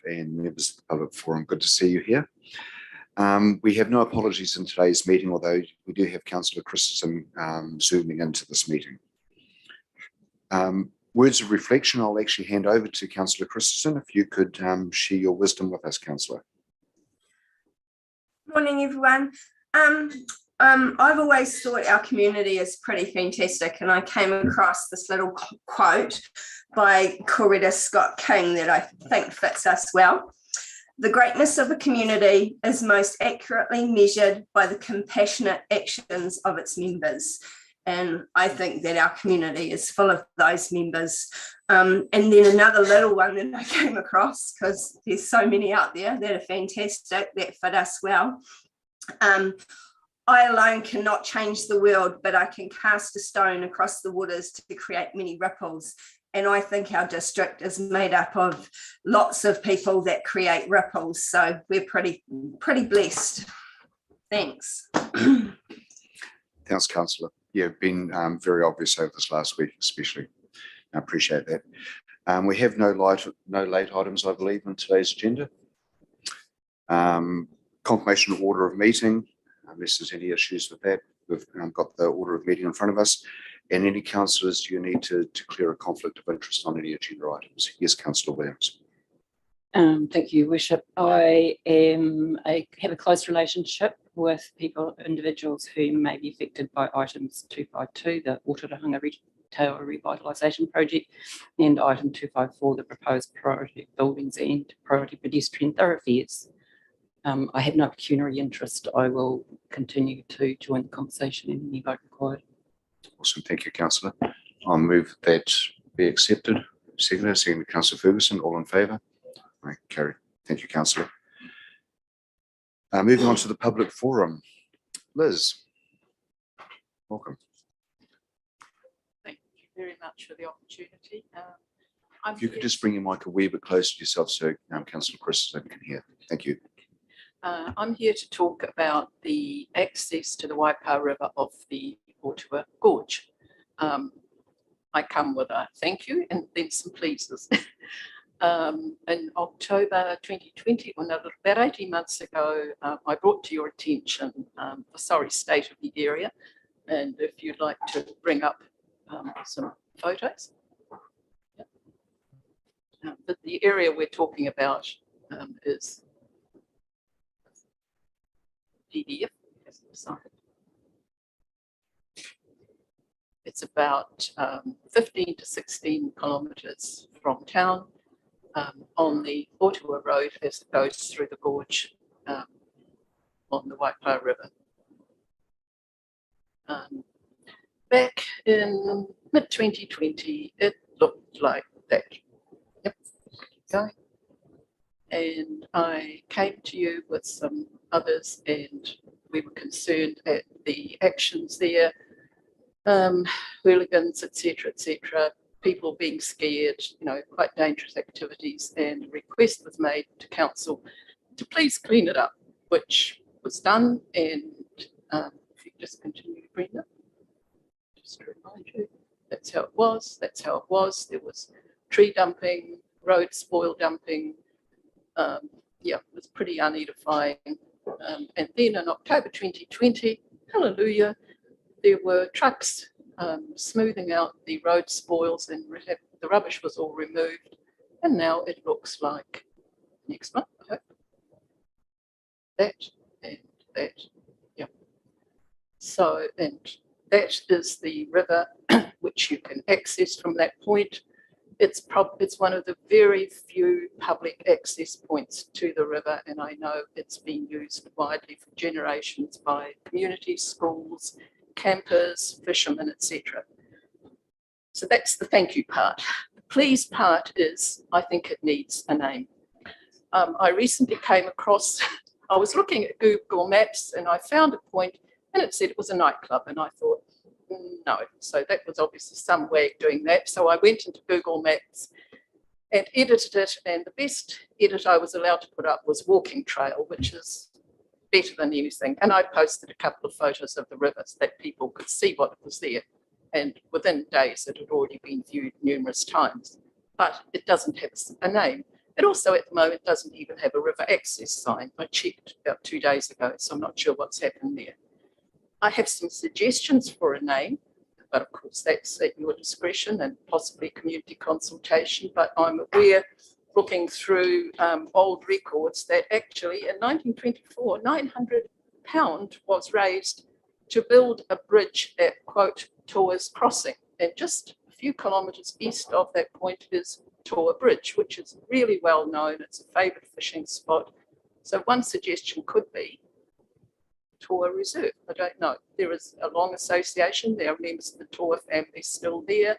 and members of the public forum, good to see you here. We have no apologies in today's meeting, although we do have Councillor Christensen zooming into this meeting. Words of reflection, I'll actually hand over to Councillor Christensen. If you could share your wisdom with us, Councillor. Morning, everyone. I've always thought our community is pretty fantastic, and I came across this little quote by Coretta Scott King that I think fits us well. The greatness of a community is most accurately measured by the compassionate actions of its members. And I think that our community is full of those members. And then another little one that I came across, because there's so many out there that are fantastic, that fit us well. I alone cannot change the world, but I can cast a stone across the waters to create many ripples. And I think our district is made up of lots of people that create ripples. So we're pretty blessed. Thanks. Thanks, Councillor. Yeah, been very obvious over this last week, especially. I appreciate that. We have no late items, I believe, on today's agenda. Confirmation of order of meeting, unless there's any issues with that. We've got the order of meeting in front of us. And any councillors, do you need to declare a conflict of interest on any agenda items? Yes, Councillor Williams. Thank you, Worship. I have a close relationship with individuals who may be affected by items 252, the Ōtorohanga Retail Revitalisation Project, and item 254, the proposed priority buildings and priority pedestrian thoroughfares. I have no pecuniary interest. I will continue to join the conversation in any vote required. Awesome, thank you, Councillor. I'll move that be accepted. Second, Councillor Ferguson, all in favour? Right, carried. Thank you, Councillor. Moving on to the public forum. Liz, welcome. Thank you very much for the opportunity. If you could just bring your mic a wee bit closer to yourself so Councillor Christensen can hear. Thank you. I'm here to talk about the access to the Waipa River of the Ōtorohanga Gorge. I come with a thank you and then some pleases. In October 2020, or no, about 18 months ago, I brought to your attention the sorry state of the area. And if you'd like to bring up some photos. But the area we're talking about is PDF. It's about 15 to 16 kilometres from town on the Ōtorohanga Road as it goes through the gorge on the Waipa River. Back in mid-2020, it looked like that. Yep, keep going. And I came to you with some others, and we were concerned at the actions there, hooligans, etc., people being scared, quite dangerous activities, and a request was made to council to please clean it up, which was done. And if you just continue, Brenda, just to remind you, that's how it was. There was tree dumping, road spoil dumping. Yeah, it was pretty unedifying. And then in October 2020, hallelujah, there were trucks smoothing out the road spoils, and the rubbish was all removed. And now it looks like, next month, I hope, that and that, yeah. So, and that is the river which you can access from that point. It's one of the very few public access points to the river, and I know it's been used widely for generations by communities, schools, campers, fishermen, etc. So that's the thank you part. The please part is, I think it needs a name. I recently came across, I was looking at Google Maps and I found a point and it said it was a nightclub, and I thought, no. So that was obviously some way of doing that. So I went into Google Maps and edited it, and the best edit I was allowed to put up was walking trail, which is better than anything. And I posted a couple of photos of the river so that people could see what was there. And within days, it had already been viewed numerous times, but it doesn't have a name. It also at the moment doesn't even have a river access sign. I checked about 2 days ago, so I'm not sure what's happened there. I have some suggestions for a name, but of course that's at your discretion and possibly community consultation. But I'm aware, looking through old records, that actually in 1924, £900 was raised to build a bridge at, quote, Toa's Crossing. And just a few kilometres east of that point is Toa Bridge, which is really well known. It's a favoured fishing spot. So one suggestion could be Toa Reserve. I don't know. There is a long association. There are members of the Toa family still there.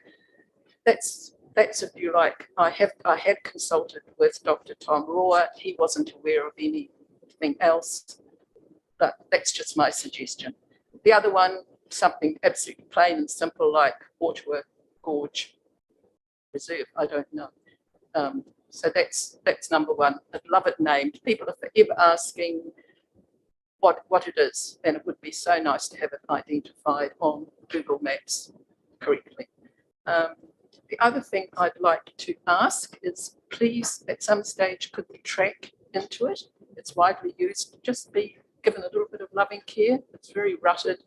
That's if you like. I had consulted with Dr. Tom Rohr. He wasn't aware of anything else, but that's just my suggestion. The other one, something absolutely plain and simple like Ōtorohanga Gorge Reserve. I don't know. So that's number one. I'd love it named. People are forever asking what it is, and it would be so nice to have it identified on Google Maps correctly. The other thing I'd like to ask is, please, at some stage, could the track into it? It's widely used, just be given a little bit of loving care. It's very rutted.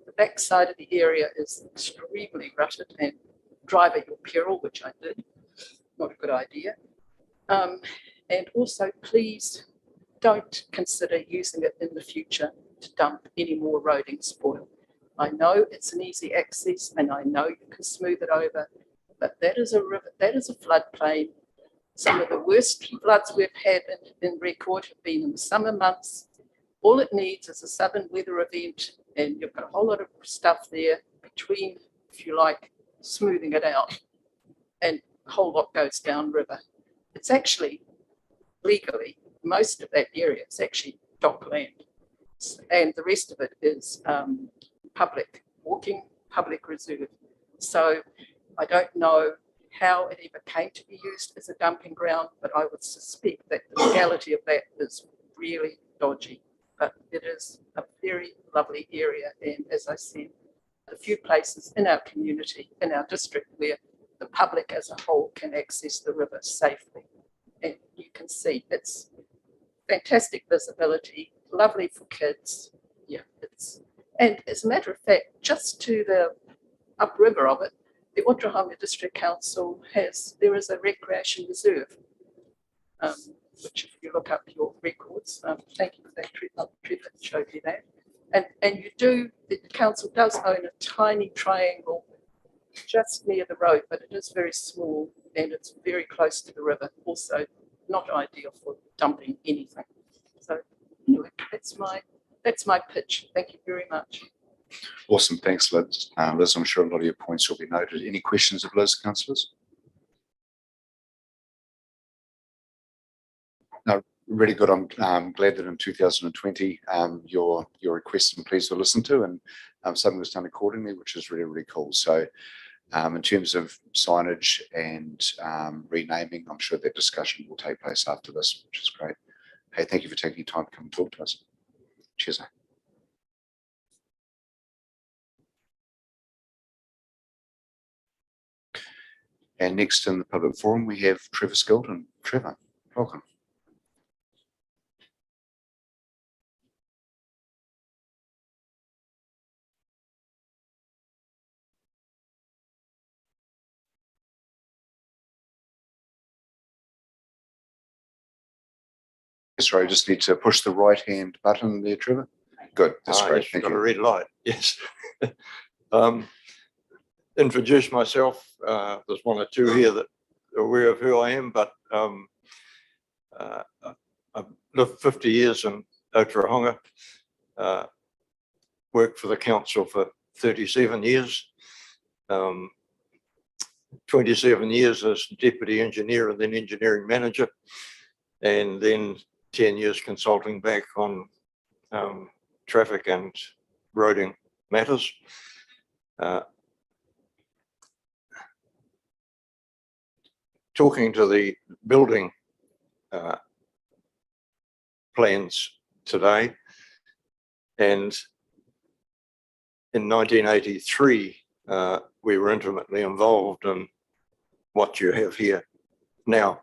The back side of the area is extremely rutted, and drive at your peril, which I did. Not a good idea. And also, please don't consider using it in the future to dump any more roading spoil. I know it's an easy access and I know you can smooth it over, but that is a river, that is a floodplain. Some of the worst floods we've had in record have been in the summer months. All it needs is a sudden weather event, and you've got a whole lot of stuff there between, if you like, smoothing it out, and a whole lot goes downriver. It's actually legally, most of that area is actually dockland, and the rest of it is public walking, public reserve. So I don't know how it ever came to be used as a dumping ground, but I would suspect that the legality of that is really dodgy. But it is a very lovely area, and as I said, a few places in our community, in our district, where the public as a whole can access the river safely. And you can see it's fantastic visibility, lovely for kids. Yeah, and as a matter of fact, just to the upriver of it, the Ōtorohanga District Council there is a recreation reserve, which if you look up your records, thank you for that, Trevor showed you that. And the council does own a tiny triangle just near the road, but it is very small and it's very close to the river. Also not ideal for dumping anything. So anyway, that's my pitch. Thank you very much. Awesome, thanks, Liz. Liz, I'm sure a lot of your points will be noted. Any questions of Liz, councillors? No, really good. I'm glad that in 2020 your requests and pleas were listened to, and something was done accordingly, which is really, really cool. So in terms of signage and renaming, I'm sure that discussion will take place after this, which is great. Hey, thank you for taking time to come and talk to us. Cheers. And next in the public forum, we have Trevor Skilton. Trevor, welcome. Sorry, I just need to push the right-hand button there, Trevor. Good, that's great. Yes, Thank got you. a red light, yes. Introduce myself. There's one or two here that are aware of who I am, but I've lived 50 years in Ōtorohanga, worked for the council for 37 years, 27 years as deputy engineer and then engineering manager, and then 10 years consulting back on traffic and roading matters. Talking to the building plans today, and in 1983 we were intimately involved in what you have here now,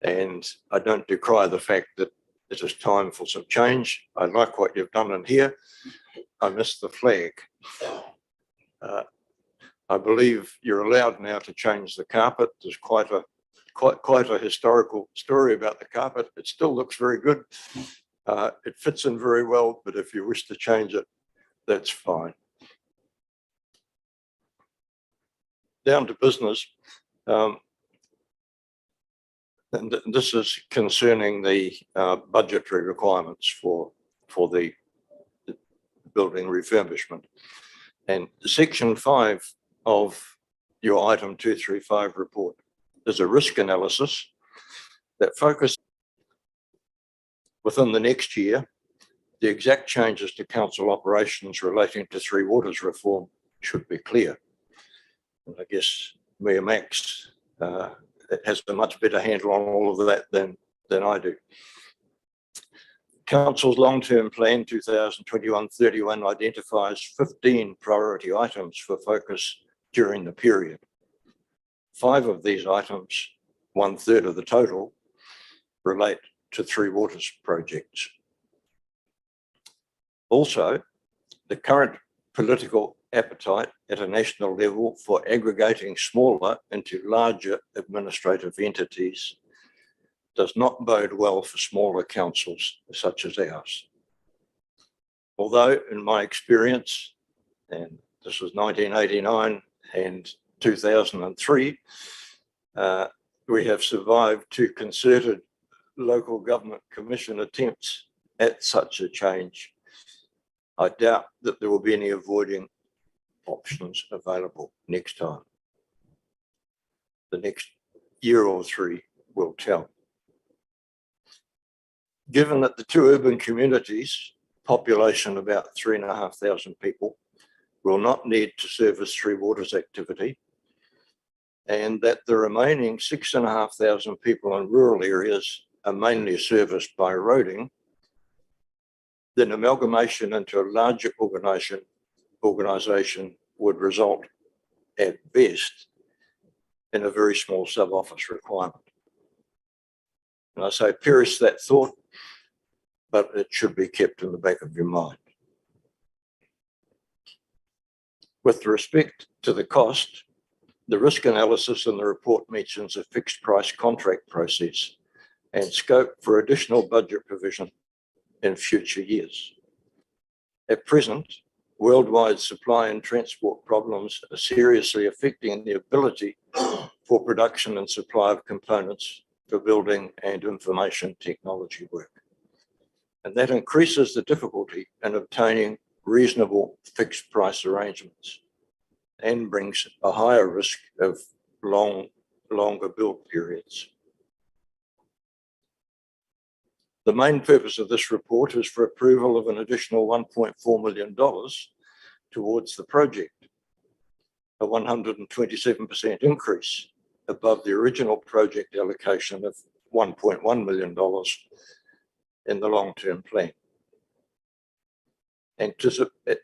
And I don't decry the fact that it is time for some change. I like what you've done in here. I miss the flag. I believe you're allowed now to change the carpet. There's quite a historical story about the carpet. It still looks very good. It fits in very well, but if you wish to change it, that's fine. Down to business. And this is concerning the budgetary requirements for the building refurbishment. And section 5 of your item 235 report is a risk analysis that focuses within the next year. The exact changes to council operations relating to Three Waters reform should be clear. And I guess Mayor Max has a much better handle on all of that than I do. Council's long-term plan 2021-31 identifies 15 priority items for focus during the period. 5 of these items, 1/3 of the total, relate to Three Waters projects. Also, the current political appetite at a national level for aggregating smaller into larger administrative entities does not bode well for smaller councils such as ours. Although in my experience, and this was 1989 and 2003, we have survived 2 concerted local government commission attempts at such a change. I doubt that there will be any avoiding options available next time. The next year or 3 will tell. Given that the 2 urban communities, population about 3,500 people, will not need to service Three Waters activity, and that the remaining 6,500 people in rural areas are mainly serviced by roading, then amalgamation into a larger organisation would result at best in a very small sub-office requirement. And I say perish that thought, but it should be kept in the back of your mind. With respect to the cost, the risk analysis in the report mentions a fixed price contract process and scope for additional budget provision in future years. At present, worldwide supply and transport problems are seriously affecting the ability for production and supply of components for building and information technology work. And that increases the difficulty in obtaining reasonable fixed price arrangements and brings a higher risk of longer build periods. The main purpose of this report is for approval of an additional $1.4 million towards the project, a 127% increase above the original project allocation of $1.1 million in the long-term plan.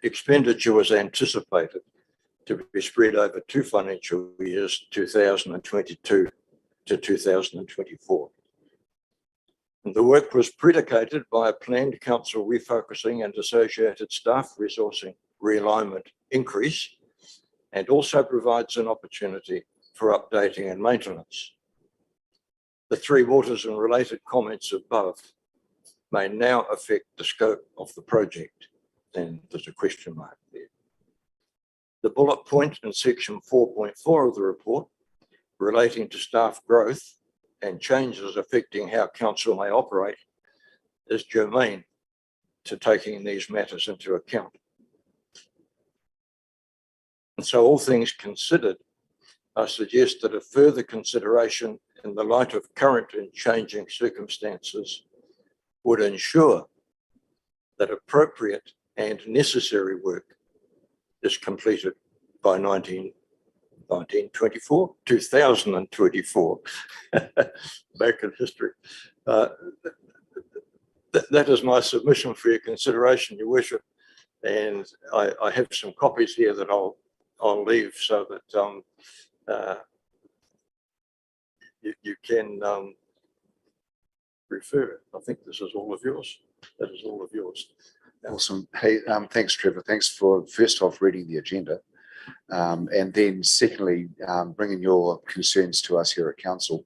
Expenditure was anticipated to be spread over 2 financial years, 2022 to 2024. And the work was predicated by a planned council refocusing and associated staff resourcing realignment increase, and also provides an opportunity for updating and maintenance. The Three Waters and related comments above may now affect the scope of the project, and there's a question mark there. The bullet point in section 4.4 of the report relating to staff growth and changes affecting how council may operate is germane to taking these matters into account. And so, all things considered, I suggest that a further consideration in the light of current and changing circumstances would ensure that appropriate and necessary work is completed by 2024, back in history. That is my submission for your consideration, Your Worship. And I have some copies here that I'll leave so that you can refer. I think this is all of yours. That is all of yours. Awesome. Hey, thanks, Trevor. Thanks for first off reading the agenda. And then secondly, bringing your concerns to us here at council.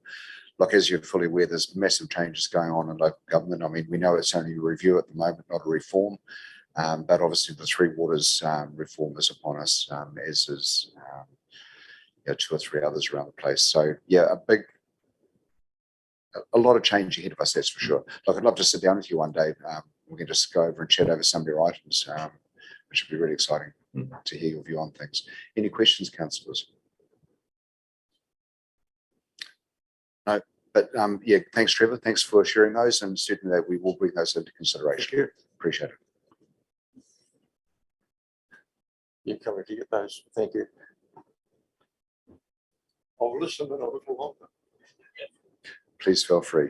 Like, as you're fully aware, there's massive changes going on in local government. I mean, we know it's only a review at the moment, not a reform. But obviously the Three Waters reform is upon us, as is 2 or 3 others around the place. So yeah, a lot of change ahead of us, that's for sure. Like, I'd love to sit down with you one day. We can just go over and chat over some of your items, which would be really exciting to hear your view on things. Any questions, councillors? No, but yeah, thanks, Trevor. Thanks for sharing those, and certainly that we will bring those into consideration. Appreciate it. You're coming to get those. Thank you. I'll listen in a little longer. Please feel free.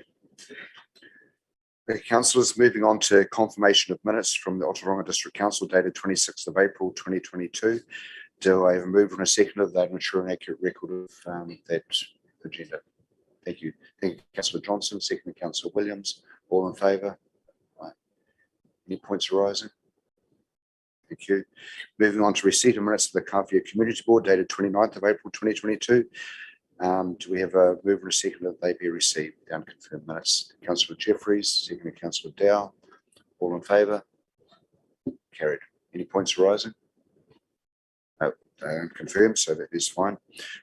Okay, councillors, moving on to confirmation of minutes from the Ōtorohanga District Council dated 26th of April 2022. Do I have a mover and a seconder that ensure an accurate record of that agenda? Thank you. Thank you, Councillor Johnson. Second, Councillor Williams. All in favour? Right. Any points arising? Thank you. Moving on to receipt of minutes of the Kāwhia Community Board dated 29th of April 2022. Do we have a mover and a seconder that they be received? The unconfirmed minutes. Councillor Jeffries, second, Councillor Dow. All in favour? Carried. Any points arising? No, confirmed, so that is fine.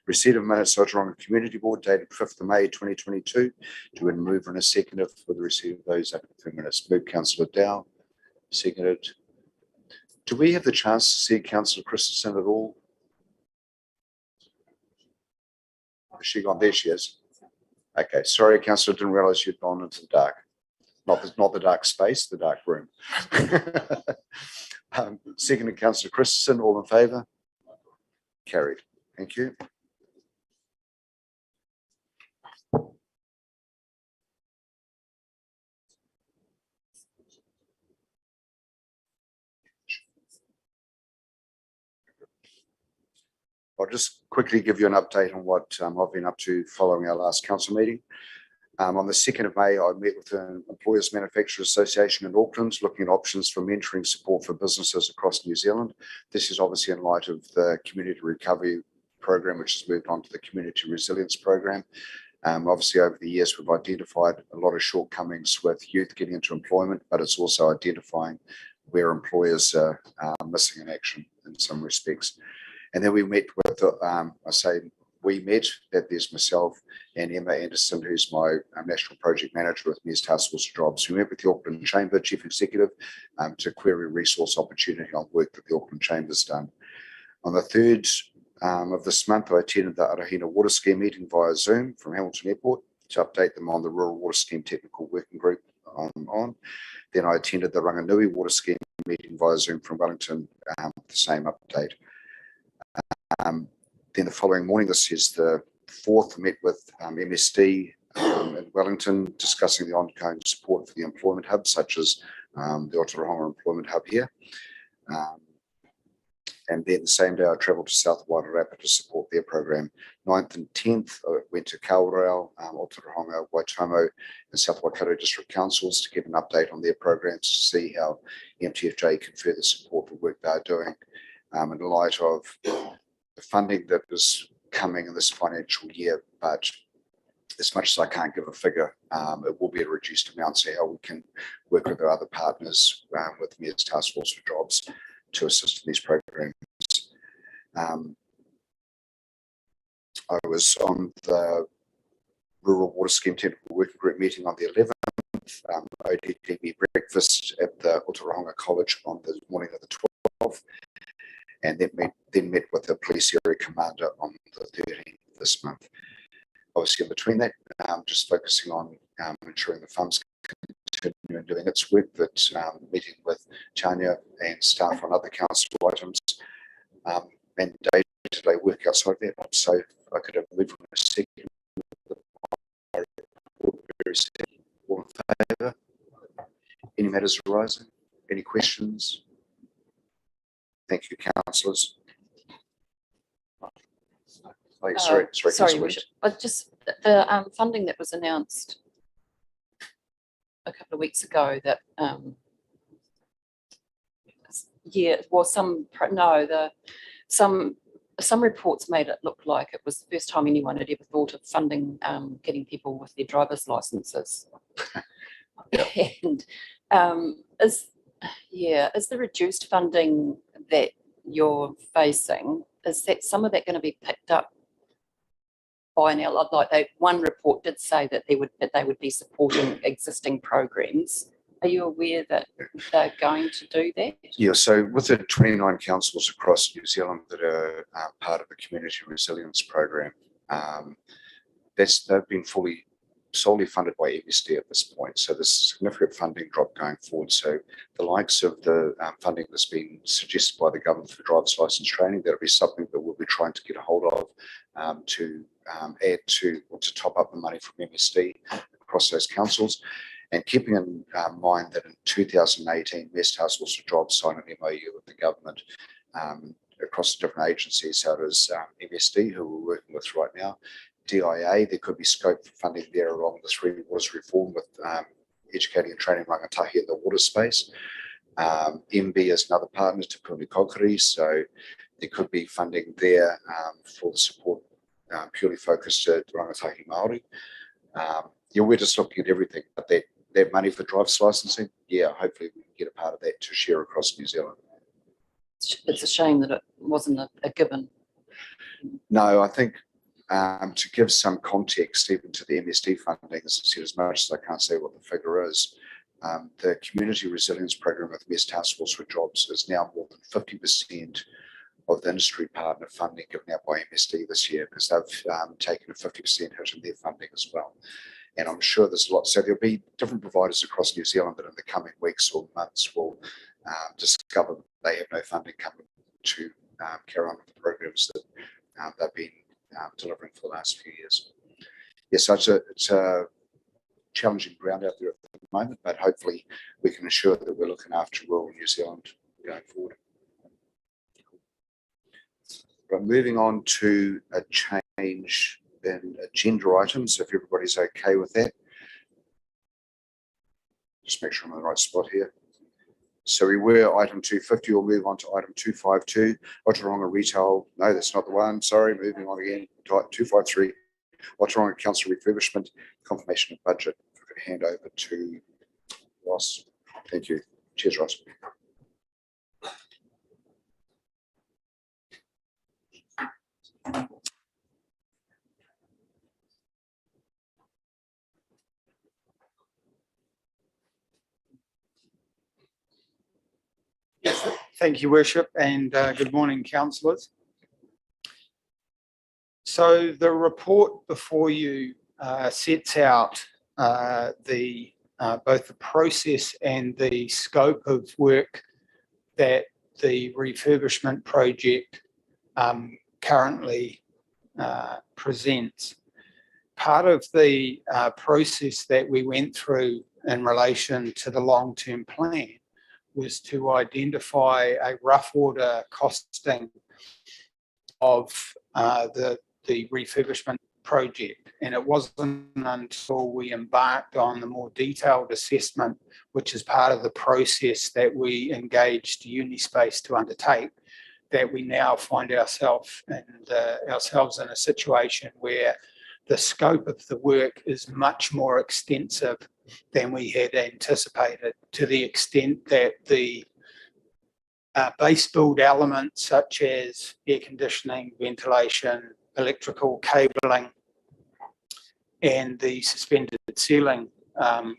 Receipt of minutes of Ōtorohanga Community Board dated 5th of May 2022. Do we have a mover and a seconder for the receipt of those unconfirmed minutes? Move, Councillor Dow. Seconded. Do we have the chance to see Councillor Christensen at all? Has she gone? There she is. Okay, sorry, Councillor, didn't realise you'd gone into the dark. Not the dark space, the dark room. Second, Councillor Christensen, all in favour? Carried. Thank you. I'll just quickly give you an update on what I've been up to following our last council meeting. On the 2nd of May, I met with the Employers Manufacturers Association in Auckland, looking at options for mentoring support for businesses across New Zealand. This is obviously in light of the Community Recovery Program, which has moved on to the Community Resilience Program. Obviously, over the years, we've identified a lot of shortcomings with youth getting into employment, but it's also identifying where employers are missing in action in some respects. And then we met with, we met, that there's myself and Emma Anderson, who's my National Project Manager with me as Task Force Jobs. We met with the Auckland Chamber Chief Executive to query resource opportunity on work that the Auckland Chamber's done. On the 3rd of this month, I attended the Ōtorohanga Water Scheme meeting via Zoom from Hamilton Airport to update them on the Rural Water Scheme Technical Working Group on. Then I attended the Ranganui Water Scheme meeting via Zoom from Wellington, the same update. Then the following morning, this is the 4th, met with MSD in Wellington, discussing the ongoing support for the employment hub, such as the Ōtorohanga Employment Hub here. And then the same day, I travelled to South Wairarapa to support their program. 9th and 10th, I went to Kāwhia, Ōtorohanga, Waitomo, and South Waikato District Councils to give an update on their programs to see how MTFJ can further support the work they're doing in light of the funding that is coming in this financial year. But as much as I can't give a figure, it will be a reduced amount, so how we can work with our other partners with me as Task Force for Jobs to assist in these programs. I was on the Rural Water Scheme Technical Working Group meeting on the 11th, ODTB breakfast at the Ōtorohanga College on the morning of the 12th, and then met with the police area commander on the 13th this month. Obviously, in between that, just focusing on ensuring the fund's continue doing its work, but meeting with Tanya and staff on other council items, and day-to-day work outside of that. So I could have moved from a second. All in favour? Any matters arising? Any questions? Thank you, councillors. Oh, sorry, Sorry, Worship. Just the funding that was announced a couple of weeks ago that yeah, well, some reports made it look like it was the first time anyone had ever thought of funding getting people with their driver's licenses. And is the reduced funding that you're facing, is that some of that going to be picked up by now? Like one report did say that they would be supporting existing programs. Are you aware that they're going to do that? Yeah, so with the 29 councils across New Zealand that are part of the Community Resilience Program, they've been solely funded by MSD at this point. So there's a significant funding drop going forward. So the likes of the funding that's been suggested by the government for driver's license training, that'll be something that we'll be trying to get a hold of to add to or to top up the money from MSD across those councils. And keeping in mind that in 2018, West House also Jobs signed an MOU with the government across different agencies, so does MSD, who we're working with right now, DIA, there could be scope for funding there along the Three Waters reform with educating and training rangatahi in the water space. MB is another partner to Puni Kokiri, so there could be funding there for the support purely focused to rangatahi Māori. Yeah, we're just looking at everything, but that money for driver's licensing, yeah, hopefully we can get a part of that to share across New Zealand. It's a shame that it wasn't a given. No, I think to give some context even to the MSD funding, as I said, as much as I can't say what the figure is, the Community Resilience Program with West Task Force for Jobs is now more than 50% of the industry partner funding given out by MSD this year, because they've taken a 50% hit in their funding as well. And I'm sure there's a lot. So there'll be different providers across New Zealand that in the coming weeks or months will discover that they have no funding coming to carry on with the programs that they've been delivering for the last few years. Yes, so it's a challenging ground out there at the moment, but hopefully we can ensure that we're looking after rural New Zealand going forward. But moving on to a change in agenda items, if everybody's okay with that. Just make sure I'm in the right spot here. So we were item 250, we'll move on to item 252, Ōtorohanga Retail, no, that's not the one, sorry, moving on again, 253, Ōtorohanga Council Refurbishment, confirmation of budget. If I could hand over to Ross. Thank you. Cheers, Ross. Thank you, Worship, and good morning, councillors. So the report before you sets out both the process and the scope of work that the refurbishment project currently presents. Part of the process that we went through in relation to the long-term plan was to identify a rough order costing of the refurbishment project. And it wasn't until we embarked on the more detailed assessment, which is part of the process that we engaged Unispace to undertake, that we now find ourselves in a situation where the scope of the work is much more extensive than we had anticipated, to the extent that the base build elements such as air conditioning, ventilation, electrical cabling, and the suspended ceiling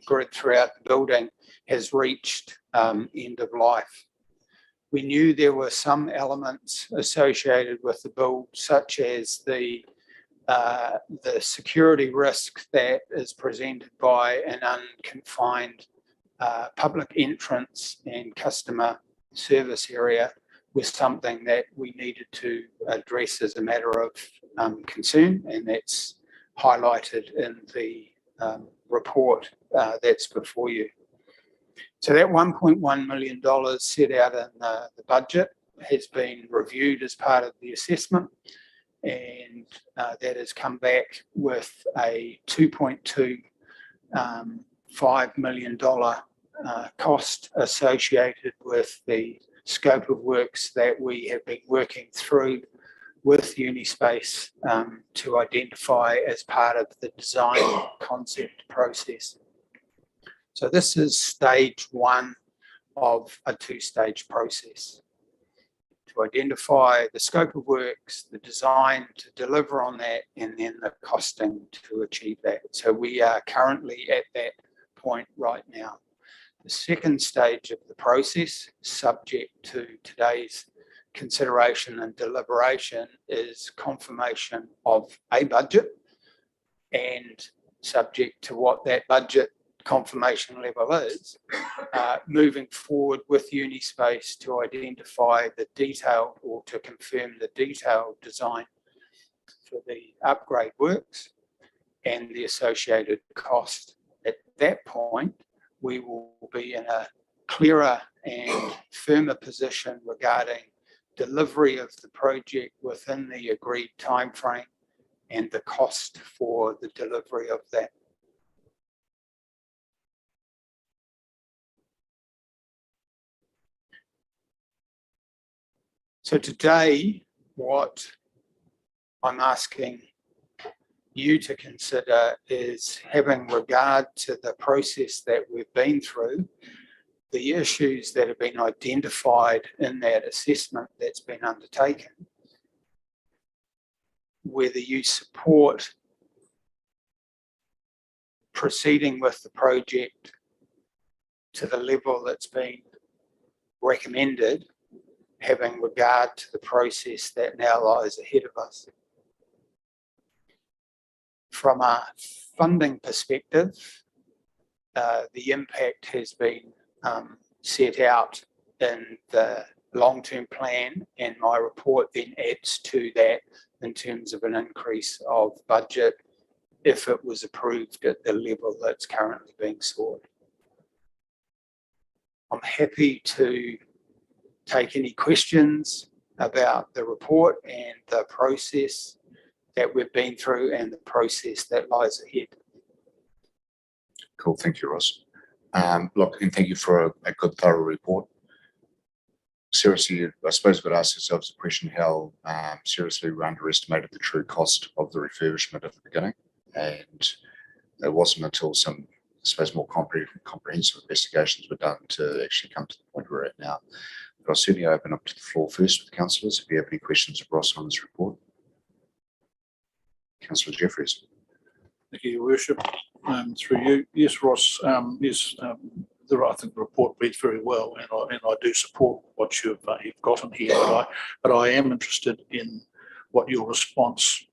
grid throughout the building has reached end of life. We knew there were some elements associated with the build, such as the security risk that is presented by an unconfined public entrance and customer service area, was something that we needed to address as a matter of concern, and that's highlighted in the report that's before you. So that $1.1 million set out in the budget has been reviewed as part of the assessment, and that has come back with a 2.2 $5 million cost associated with the scope of works that we have been working through with Unispace to identify as part of the design concept process. So this is stage one of a two-stage process: to identify the scope of works, the design to deliver on that, and then the costing to achieve that. So we are currently at that point right now. The second stage of the process, subject to today's consideration and deliberation, is confirmation of a budget, and subject to what that budget confirmation level is, moving forward with Unispace to identify the detailed, or to confirm the detailed design for the upgrade works and the associated cost. At that point, we will be in a clearer and firmer position regarding delivery of the project within the agreed timeframe and the cost for the delivery of that. So today, what I'm asking you to consider is, having regard to the process that we've been through, the issues that have been identified in that assessment that's been undertaken, whether you support proceeding with the project to the level that's been recommended, having regard to the process that now lies ahead of us. From a funding perspective, the impact has been set out in the long-term plan, and my report then adds to that in terms of an increase of budget if it was approved at the level that's currently being sought. I'm happy to take any questions about the report and the process that we've been through and the process that lies ahead. Cool, thank you, Ross. Look, and thank you for a good, thorough report. Seriously, I suppose we've got to ask ourselves the question how seriously we underestimated the true cost of the refurbishment at the beginning. And it wasn't until some, I suppose, more comprehensive investigations were done to actually come to the point we're at now. But I'll certainly open up to the floor first with councillors if you have any questions of Ross on this report. Councillor Jeffries. Thank you, Your Worship. Through you, yes, Ross. Yes, I think the report reads very well, and I do support what you've got in here. But I am interested in what your response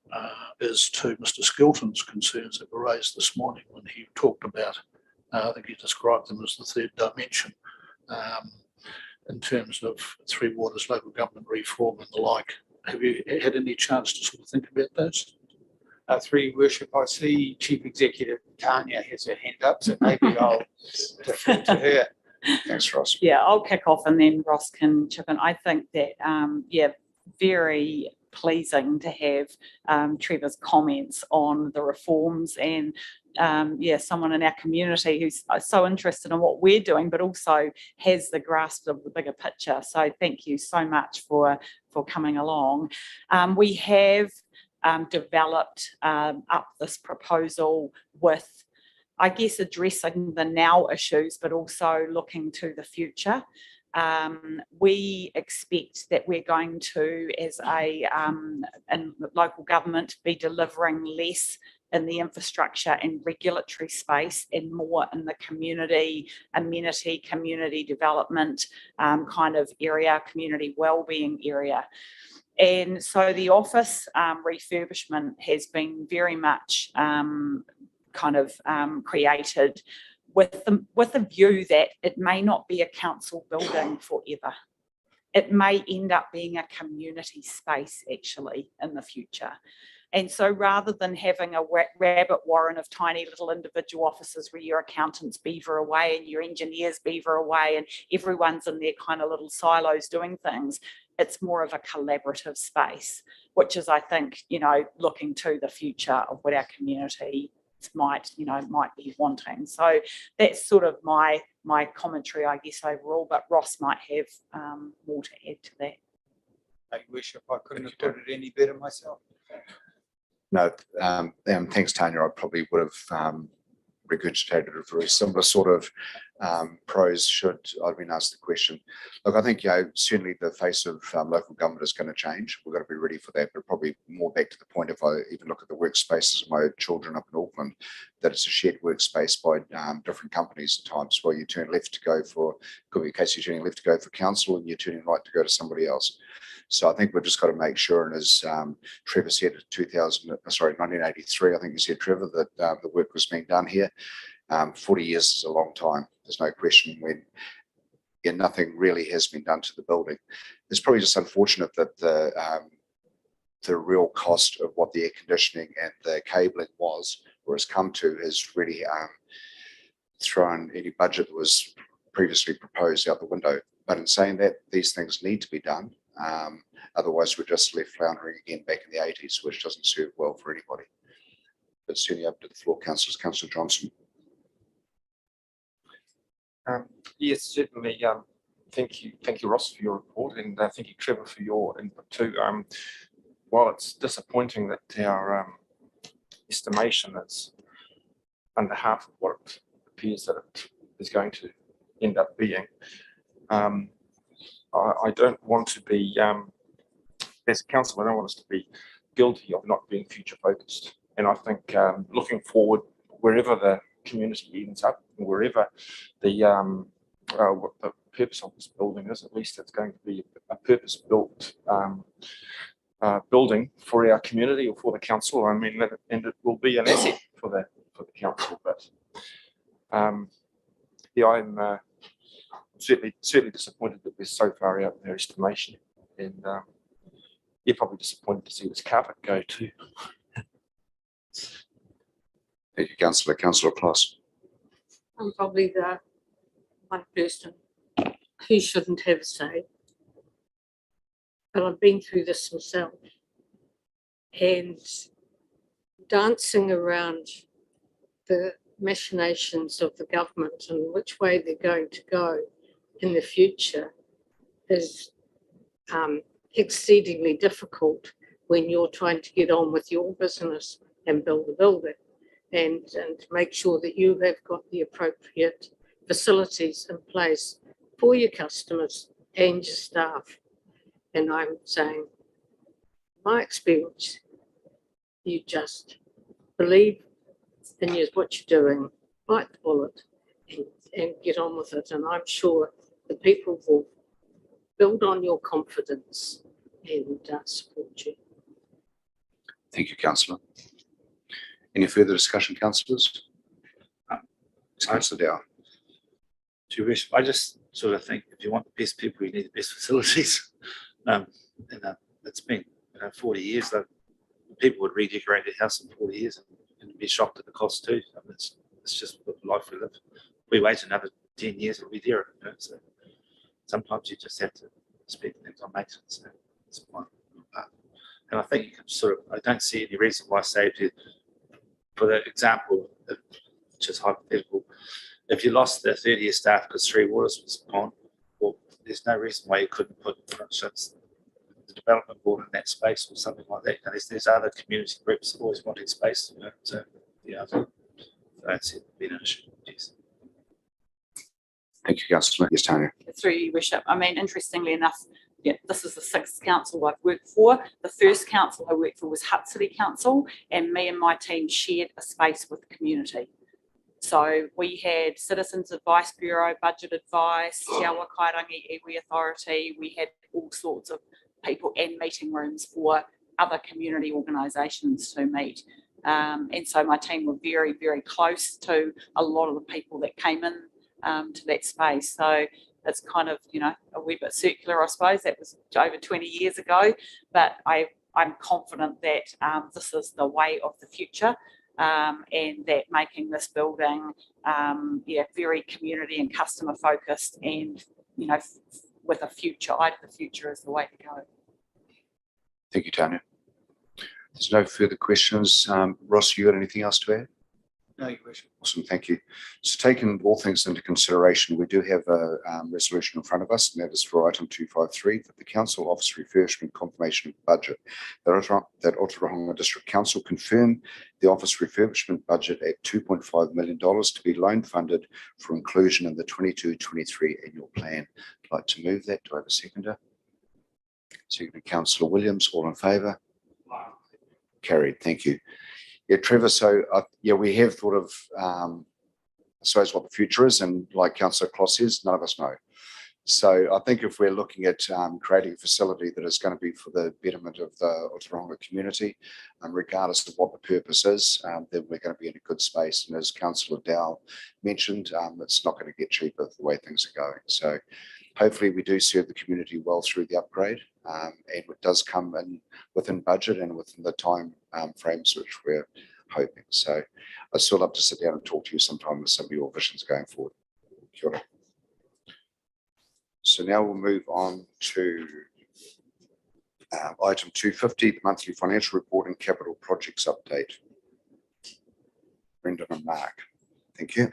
is to Mr. Skilton's concerns that were raised this morning when he talked about. I think he described them as the third dimension in terms of Three Waters local government reform and the like. Have you had any chance to sort of think about those? Through your worship, I see Chief Executive Tanya has her hand up, so maybe I'll defer to her. Thanks, Ross. Yeah, I'll kick off and then Ross can chip in. I think that, very pleasing to have Trevor's comments on the reforms and someone in our community who's so interested in what we're doing, but also has the grasp of the bigger picture. So thank you so much for coming along. We have developed up this proposal with, I guess, addressing the now issues, but also looking to the future. We expect that we're going to, as in local government, be delivering less in the infrastructure and regulatory space and more in the community amenity, community development kind of area, community wellbeing area. And so the office refurbishment has been very much created with the view that it may not be a council building forever. It may end up being a community space actually in the future. And so rather than having a rabbit warren of tiny little individual offices where your accountants beaver away and your engineers beaver away and everyone's in their kind of little silos doing things, it's more of a collaborative space, which is, I think, looking to the future of what our community might be wanting. So that's sort of my commentary, I guess, overall, but Ross might have more to add to that. I wish if I couldn't have put it any better myself. No, thanks, Tanya. I probably would have regurgitated a very similar sort of pros should I've been asked the question. Look, I think, certainly the face of local government is going to change. We've got to be ready for that, but probably more back to the point, if I even look at the workspaces of my children up in Auckland, that it's a shared workspace by different companies at times where you turn left to go for, could be a case you're turning left to go for council and you're turning right to go to somebody else. So I think we've just got to make sure, and as Trevor said, 1983, I think you said, Trevor, that the work was being done here. 40 years is a long time. There's no question when nothing really has been done to the building. It's probably just unfortunate that the real cost of what the air conditioning and the cabling was, or has come to, has really thrown any budget that was previously proposed out the window. But in saying that, these things need to be done. Otherwise, we're just left floundering again back in the 80s, which doesn't serve well for anybody. But certainly up to the floor, councillors. Councillor Johnson. Yes, certainly. Thank you, Ross, for your report, and thank you, Trevor, for your input too. While it's disappointing that our estimation is under half of what it appears that it is going to end up being, I don't want to be, as a council, I don't want us to be guilty of not being future focused. And I think looking forward, wherever the community ends up, wherever what the purpose of this building is, at least it's going to be a purpose-built building for our community or for the council. I mean, and it will be an asset for the council. But yeah, I'm certainly disappointed that we're so far out in their estimation, and you're probably disappointed to see this carpet go too. Thank you, Councillor. Councillor Kloss. I'm probably the one person who shouldn't have a say, but I've been through this myself, and dancing around the machinations of the government and which way they're going to go in the future is exceedingly difficult when you're trying to get on with your business and build a building and make sure that you have got the appropriate facilities in place for your customers and your staff. And I'm saying, my experience, you just believe in what you're doing, bite the bullet and get on with it. And I'm sure the people will build on your confidence and support you. Thank you, Councillor. Any further discussion, councillors? Councillor Dow. I just sort of think if you want the best people, you need the best facilities. And it's been 40 years that people would redecorate their house in 40 years and be shocked at the cost too. I mean, it's just the life we live. We wait another 10 years, it'll be there. So sometimes you just have to spend things on maintenance. So it's one part. And I think you can I don't see any reason why safety, for the example, which is hypothetical, if you lost the 30-year staff because 3 waters was gone, well, there's no reason why you couldn't put, for instance, the development board in that space or something like that. And there's other community groups always wanting space. So yeah, I don't see it being an issue. Yes. Thank you, Councillor. Yes, Tanya. Through you, Bishop. I mean, interestingly enough, yeah, this is the 6th council I've worked for. The first council I worked for was Hutt City Council, and me and my team shared a space with the community. So we had Citizens Advice Bureau, Budget Advice, Te Awa Kairangi Iwi Authority. We had all sorts of people and meeting rooms for other community organisations to meet. And so my team were very, very close to a lot of the people that came in to that space. So it's kind of, a wee bit circular, I suppose. That was over 20 years ago, but I'm confident that this is the way of the future, and that making this building, very community and customer focused, and with a future eye to the future is the way to go. Thank you, Tanya. There's no further questions. Ross, you got anything else to add? No, Your Worship. Awesome, thank you. So taking all things into consideration, we do have a resolution in front of us, and that is for item 253, that the Council Office Refurbishment Confirmation of Budget. That Ōtorohanga District Council confirm the office refurbishment budget at $2.5 million to be loan funded for inclusion in the 22-23 annual plan. I'd like to move that. Do I have a seconder? Seconded, Councillor Williams. All in favour? Carried. Thank you. Yeah, Trevor. So yeah, we have thought of, I suppose, what the future is, and like Councillor Kloss says, none of us know. So I think if we're looking at creating a facility that is going to be for the betterment of the Ōtorohanga community, regardless of what the purpose is, then we're going to be in a good space. And as Councillor Dow mentioned, it's not going to get cheaper the way things are going. So hopefully we do serve the community well through the upgrade, and it does come in within budget and within the time frames which we're hoping. So I'd still love to sit down and talk to you sometime with some of your visions going forward. Kia ora. So now we'll move on to item 250, the monthly financial report and capital projects update. Brendan and Mark, thank you.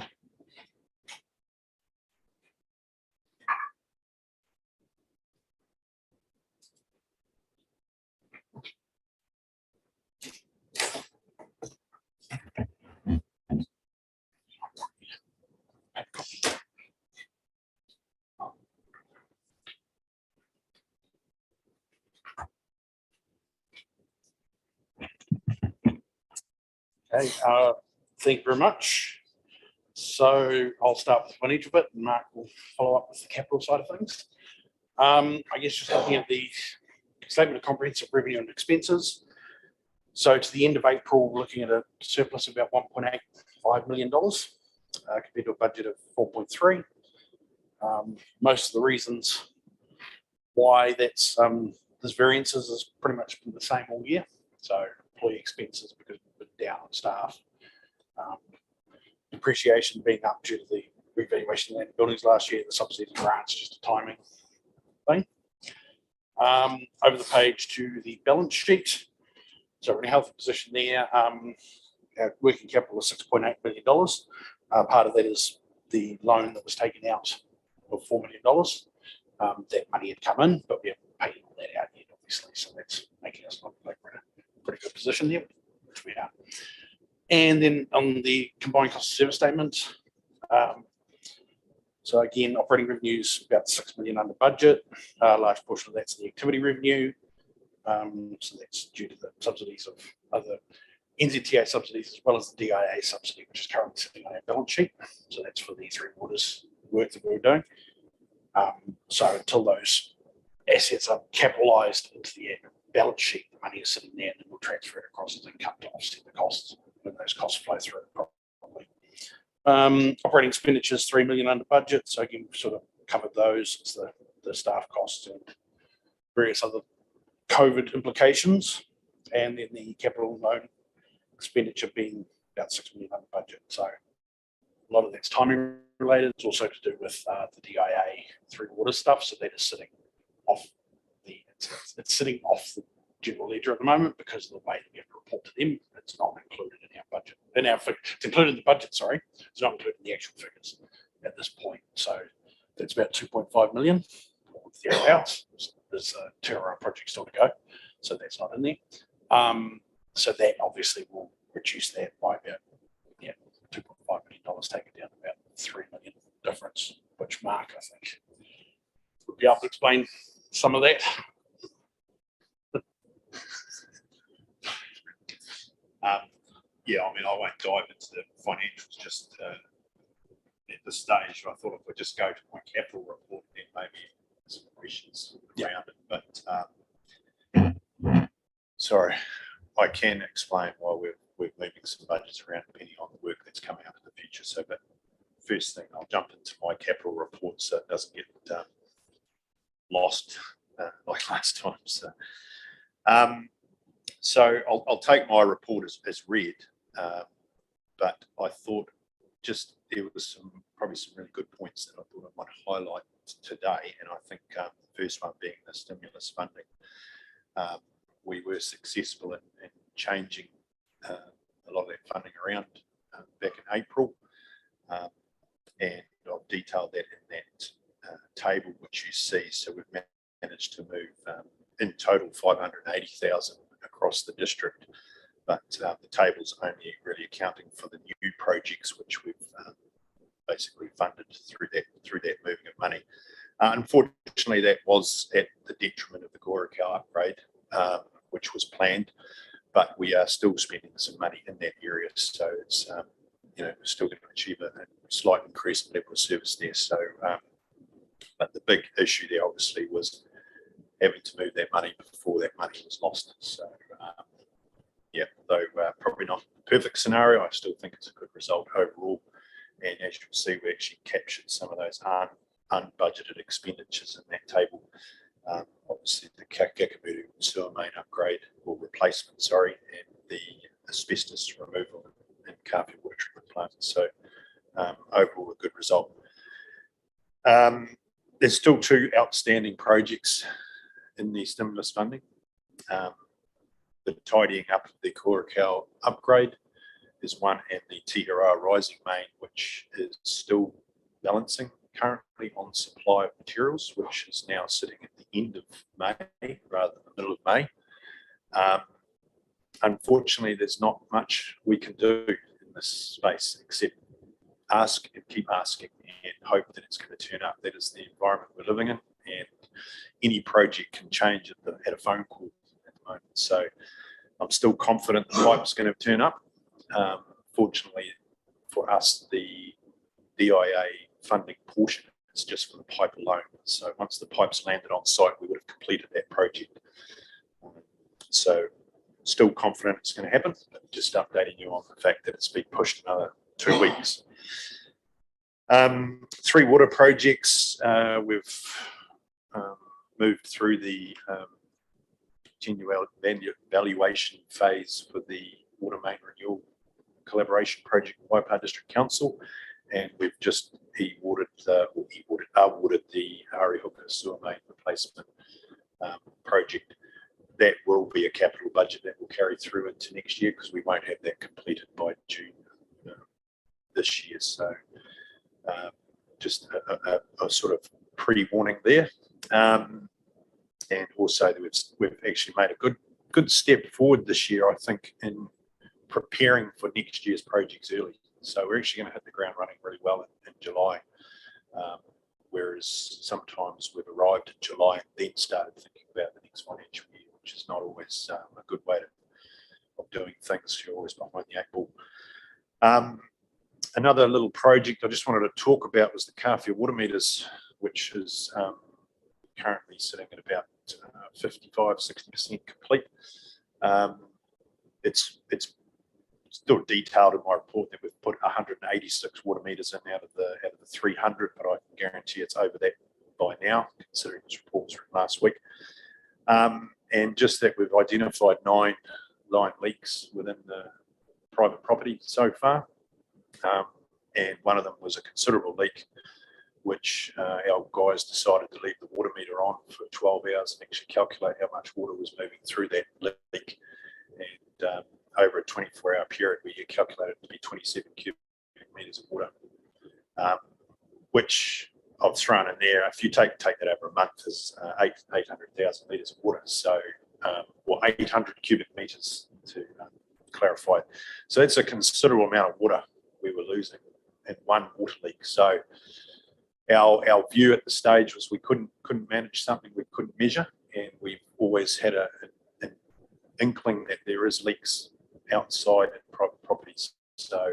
Okay, thank you very much. So I'll start with the financial bit and Mark will follow up with the capital side of things. I guess just looking at the statement of comprehensive revenue and expenses. So to the end of April, we're looking at a surplus of about $1.85 million compared to a budget of 4.3. Most of the reasons why that's this variances is pretty much been the same all year. So employee expenses because we've been down on staff. Depreciation being up due to the revaluation of land buildings last year, the subsidies and grants, just a timing thing. Over the page to the balance sheet. So we're in a healthy position there. Our working capital is $6.8 million. Part of that is the loan that was taken out of $4 million. That money had come in, but we haven't paid all that out yet, obviously. So that's making us look like we're in a pretty good position there, which we are. And then on the combined cost of service statement, so again, operating revenues about $6 million under budget. A large portion of that's the activity revenue. So that's due to the subsidies of other NZTA subsidies as well as the DIA subsidy, which is currently sitting on our balance sheet. So that's for the Three Waters work that we're doing. So until those assets are capitalised into the balance sheet, the money is sitting there and we'll transfer it across as income to offset the costs when those costs flow through properly. Operating expenditures, $3 million under budget. So again, we've sort of covered those. It's the staff costs and various other COVID implications. And then the capital loan expenditure being about $6 million under budget. So a lot of that's timing related. It's also to do with the DIA Three Waters stuff. So that is sitting off it's sitting off the general ledger at the moment because of the way that we have to report to them. It's not included in our budget. It's included in the budget, sorry. It's not included in the actual figures at this point. So that's about 2.5 million or thereabouts. There's a Terra project still to go. So that's not in there. So that obviously will reduce that by about $2.5 million, take it down to about 3 million difference, which Mark, I think, would be able to explain some of that. Yeah, I mean, I won't dive into the financials just at this stage. I thought if we just go to my capital report, then maybe some questions around it. But sorry, I can explain why we're moving some budgets around depending on the work that's coming up in the future. So, but first thing, I'll jump into my capital report so it doesn't get lost like last time. So I'll take my report as read, but I thought just there was probably some really good points that I thought I might highlight today, and I think the first one being the stimulus funding. We were successful in changing a lot of that funding around back in April. And I've detailed that in that table which you see. So we've managed to move in total 580,000 across the district, but the table's only really accounting for the new projects which we've basically funded through that moving of money. Unfortunately, that was at the detriment of the Gōrikau upgrade, which was planned, but we are still spending some money in that area. So it's, we're still going to achieve a slight increase in level of service there. So, but the big issue there obviously was having to move that money before that money was lost. So, though probably not the perfect scenario, I still think it's a good result overall. And as you can see, we actually captured some of those unbudgeted expenditures in that table. Obviously, the Kakamutu sewer main upgrade or replacement, and the asbestos removal in Kāwhia water treatment plant. So overall, a good result. There's still 2 outstanding projects in the stimulus funding. The tidying up of the Gōrikau upgrade is one, and the Tihara rising main, which is still balancing currently on supply of materials, which is now sitting at the end of May rather than the middle of May. Unfortunately, there's not much we can do in this space except ask and keep asking and hope that it's going to turn up. That is the environment we're living in, and any project can change at a phone call at the moment. So I'm still confident the pipe's going to turn up. Fortunately for us, the DIA funding portion is just for the pipe alone. So once the pipe's landed on site, we would have completed that project. So still confident it's going to happen, but just updating you on the fact that it's been pushed another 2 weeks. 3 water projects we've moved through the continual valuation phase for the water main renewal collaboration project with Waipa District Council, and we've just awarded the Ōtorohanga sewer main replacement project. That will be a capital budget that will carry through into next year because we won't have that completed by June this year. So just a sort of pre-warning there. And also we've actually made a good step forward this year, I think, in preparing for next year's projects early. So we're actually going to hit the ground running really well in July, whereas sometimes we've arrived in July and then started thinking about the next financial year, which is not always a good way of doing things. You're always behind the 8 ball. Another little project I just wanted to talk about was the Kāwhia water meters, which is currently sitting at about 55-60% complete. It's still detailed in my report that we've put 186 water meters in out of the 300, but I can guarantee it's over that by now, considering this report was written last week. And just that we've identified 9 line leaks within the private property so far. And one of them was a considerable leak, which our guys decided to leave the water meter on for 12 hours and actually calculate how much water was moving through that leak. And over a 24-hour period, we calculated it to be 27 cubic meters of water, which I've thrown in there. If you take that over a month, is 800,000 litres of water. So, or 800 cubic meters to clarify. So that's a considerable amount of water we were losing in one water leak. So our view at the stage was we couldn't manage something we couldn't measure, and we've always had an inkling that there is leaks outside in private properties. So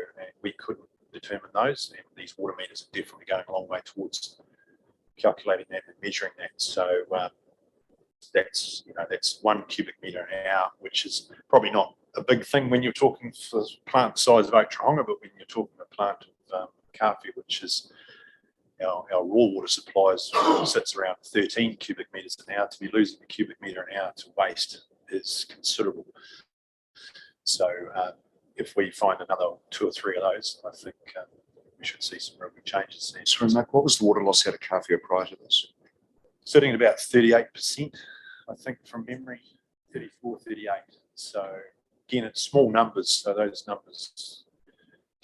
we couldn't determine those, and these water meters are definitely going a long way towards calculating that and measuring that. So that's 1 cubic meter an hour, which is probably not a big thing when you're talking for plant size of Ōtorohanga, but when you're talking a plant of Kāwhia, which is our raw water supplies, sits around 13 cubic meters an hour. To be losing a cubic meter an hour to waste is considerable. So if we find another 2 or 3 of those, I think we should see some real good changes there. So, Mark, what was the water loss out of Kāwhia prior to this? Sitting at about 38%, I think, from memory, 34, 38. So again, it's small numbers, so those numbers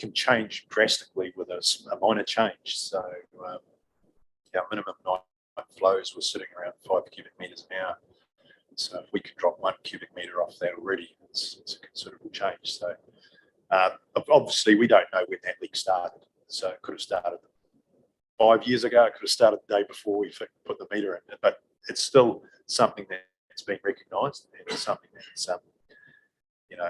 can change drastically with a minor change. So our minimum night flows were sitting around 5 cubic metres an hour. So if we could drop 1 cubic metre off that already, it's a considerable change. So obviously we don't know when that leak started. So it could have started 5 years ago, it could have started the day before we put the meter in, but it's still something that's been recognised, and it's something that's, you know,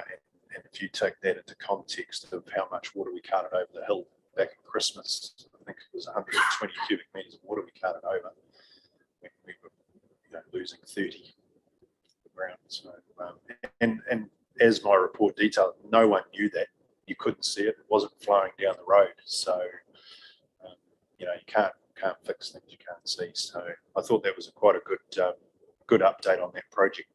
and if you take that into context of how much water we carted over the hill back in Christmas, I think it was 120 cubic metres of water we carted over when we were, you know, losing 30 ground. So, and as my report detailed, no one knew that. You couldn't see it. It wasn't flowing down the road. So, you know, you can't fix things you can't see. So I thought that was quite a good update on that project.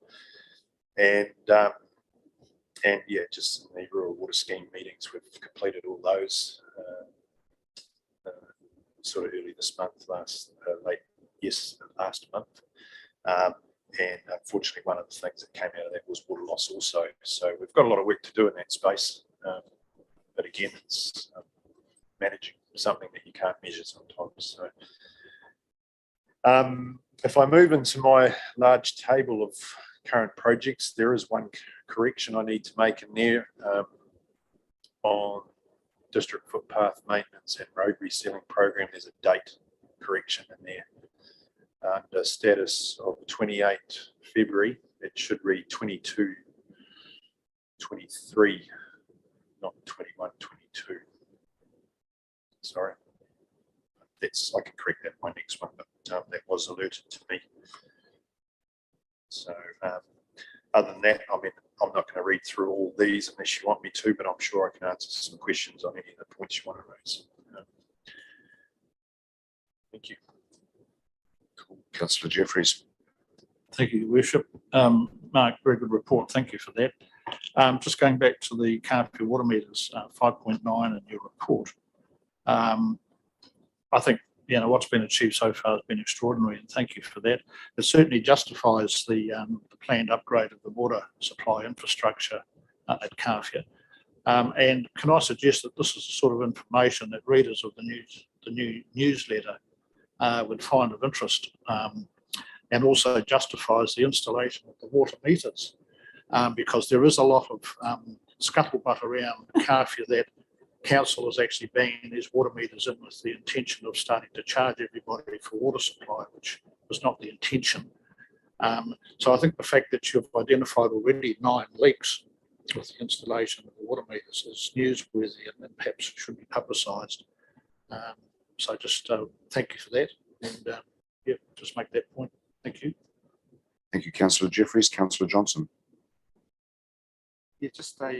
And yeah, just in the rural water scheme meetings, we've completed all those sort of early this month, last month. And unfortunately, one of the things that came out of that was water loss also. So we've got a lot of work to do in that space. But again, it's managing something that you can't measure sometimes. So if I move into my large table of current projects, there is one correction I need to make in there on district footpath maintenance and road resealing program. There's a date correction in there. Under status of 28 February, it should read 22, 23, not 21, 22. Sorry. I can correct that in my next one, but that was alerted to me. So other than that, I mean, I'm not going to read through all these unless you want me to, but I'm sure I can answer some questions on any of the points you want to raise. Thank you. Cool. Councillor Jeffries. Thank you, Your Worship. Mark, very good report. Thank you for that. Just going back to the Kāwhia water meters, 5.9 in your report. I think, you know, what's been achieved so far has been extraordinary, and thank you for that. It certainly justifies the planned upgrade of the water supply infrastructure at Kāwhia. And can I suggest that this is the sort of information that readers of the new newsletter would find of interest, and also justifies the installation of the water meters, because there is a lot of scuttlebutt around Kāwhia that council is actually banging these water meters in with the intention of starting to charge everybody for water supply, which was not the intention. So I think the fact that you've identified already 9 leaks with the installation of the water meters is newsworthy and perhaps should be publicised. So just thank you for that, and yeah, just make that point. Thank you. Thank you, Councillor Jeffries. Councillor Johnson. Yeah, just a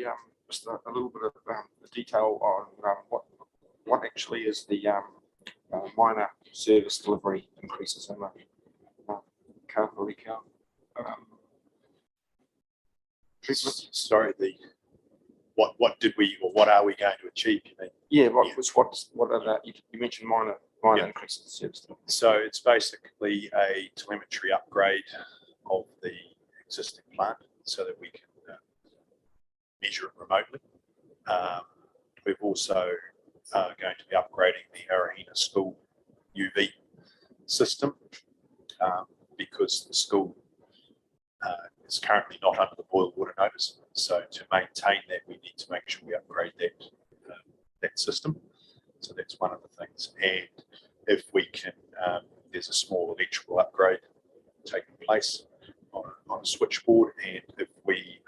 little bit of the detail on what actually is the minor service delivery increases in the Kāwhia treatment. Sorry, what did we, or what are we going to achieve? You mean? Yeah, what are the, you mentioned minor increases in service delivery. So it's basically a telemetry upgrade of the existing plant so that we can measure it remotely. We've also going to be upgrading the Ōtorohanga school UV system because the school is currently not under the boil water notice. So to maintain that, we need to make sure we upgrade that system. So that's one of the things. And if we can, there's a small electrical upgrade taking place on a switchboard, and if we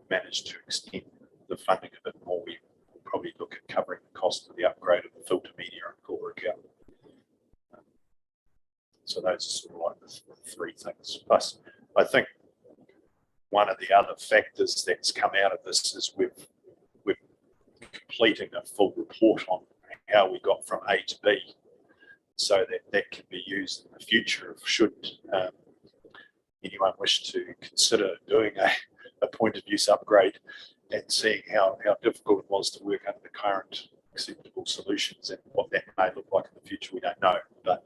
manage to extend the funding a bit more, we will probably look at covering the cost of the upgrade of the filter media and Kāwhia. So those are sort of like the 3 things. Plus, I think one of the other factors that's come out of this is we're completing a full report on how we got from A to B, so that can be used in the future should anyone wish to consider doing a point of use upgrade and seeing how difficult it was to work under the current acceptable solutions, and what that may look like in the future, we don't know. But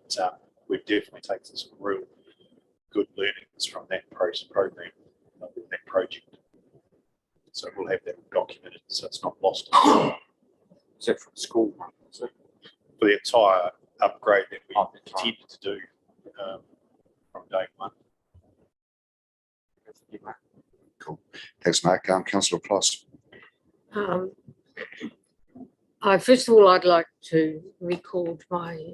we've definitely taken some real good learnings from that program, that project. So we'll have that documented so it's not lost. Is that for the school one? Is it? For the entire upgrade that we Oh, the entire. intended to do from day one. Cool. Thanks, Mark. Councillor Ploss. First of all, I'd like to record my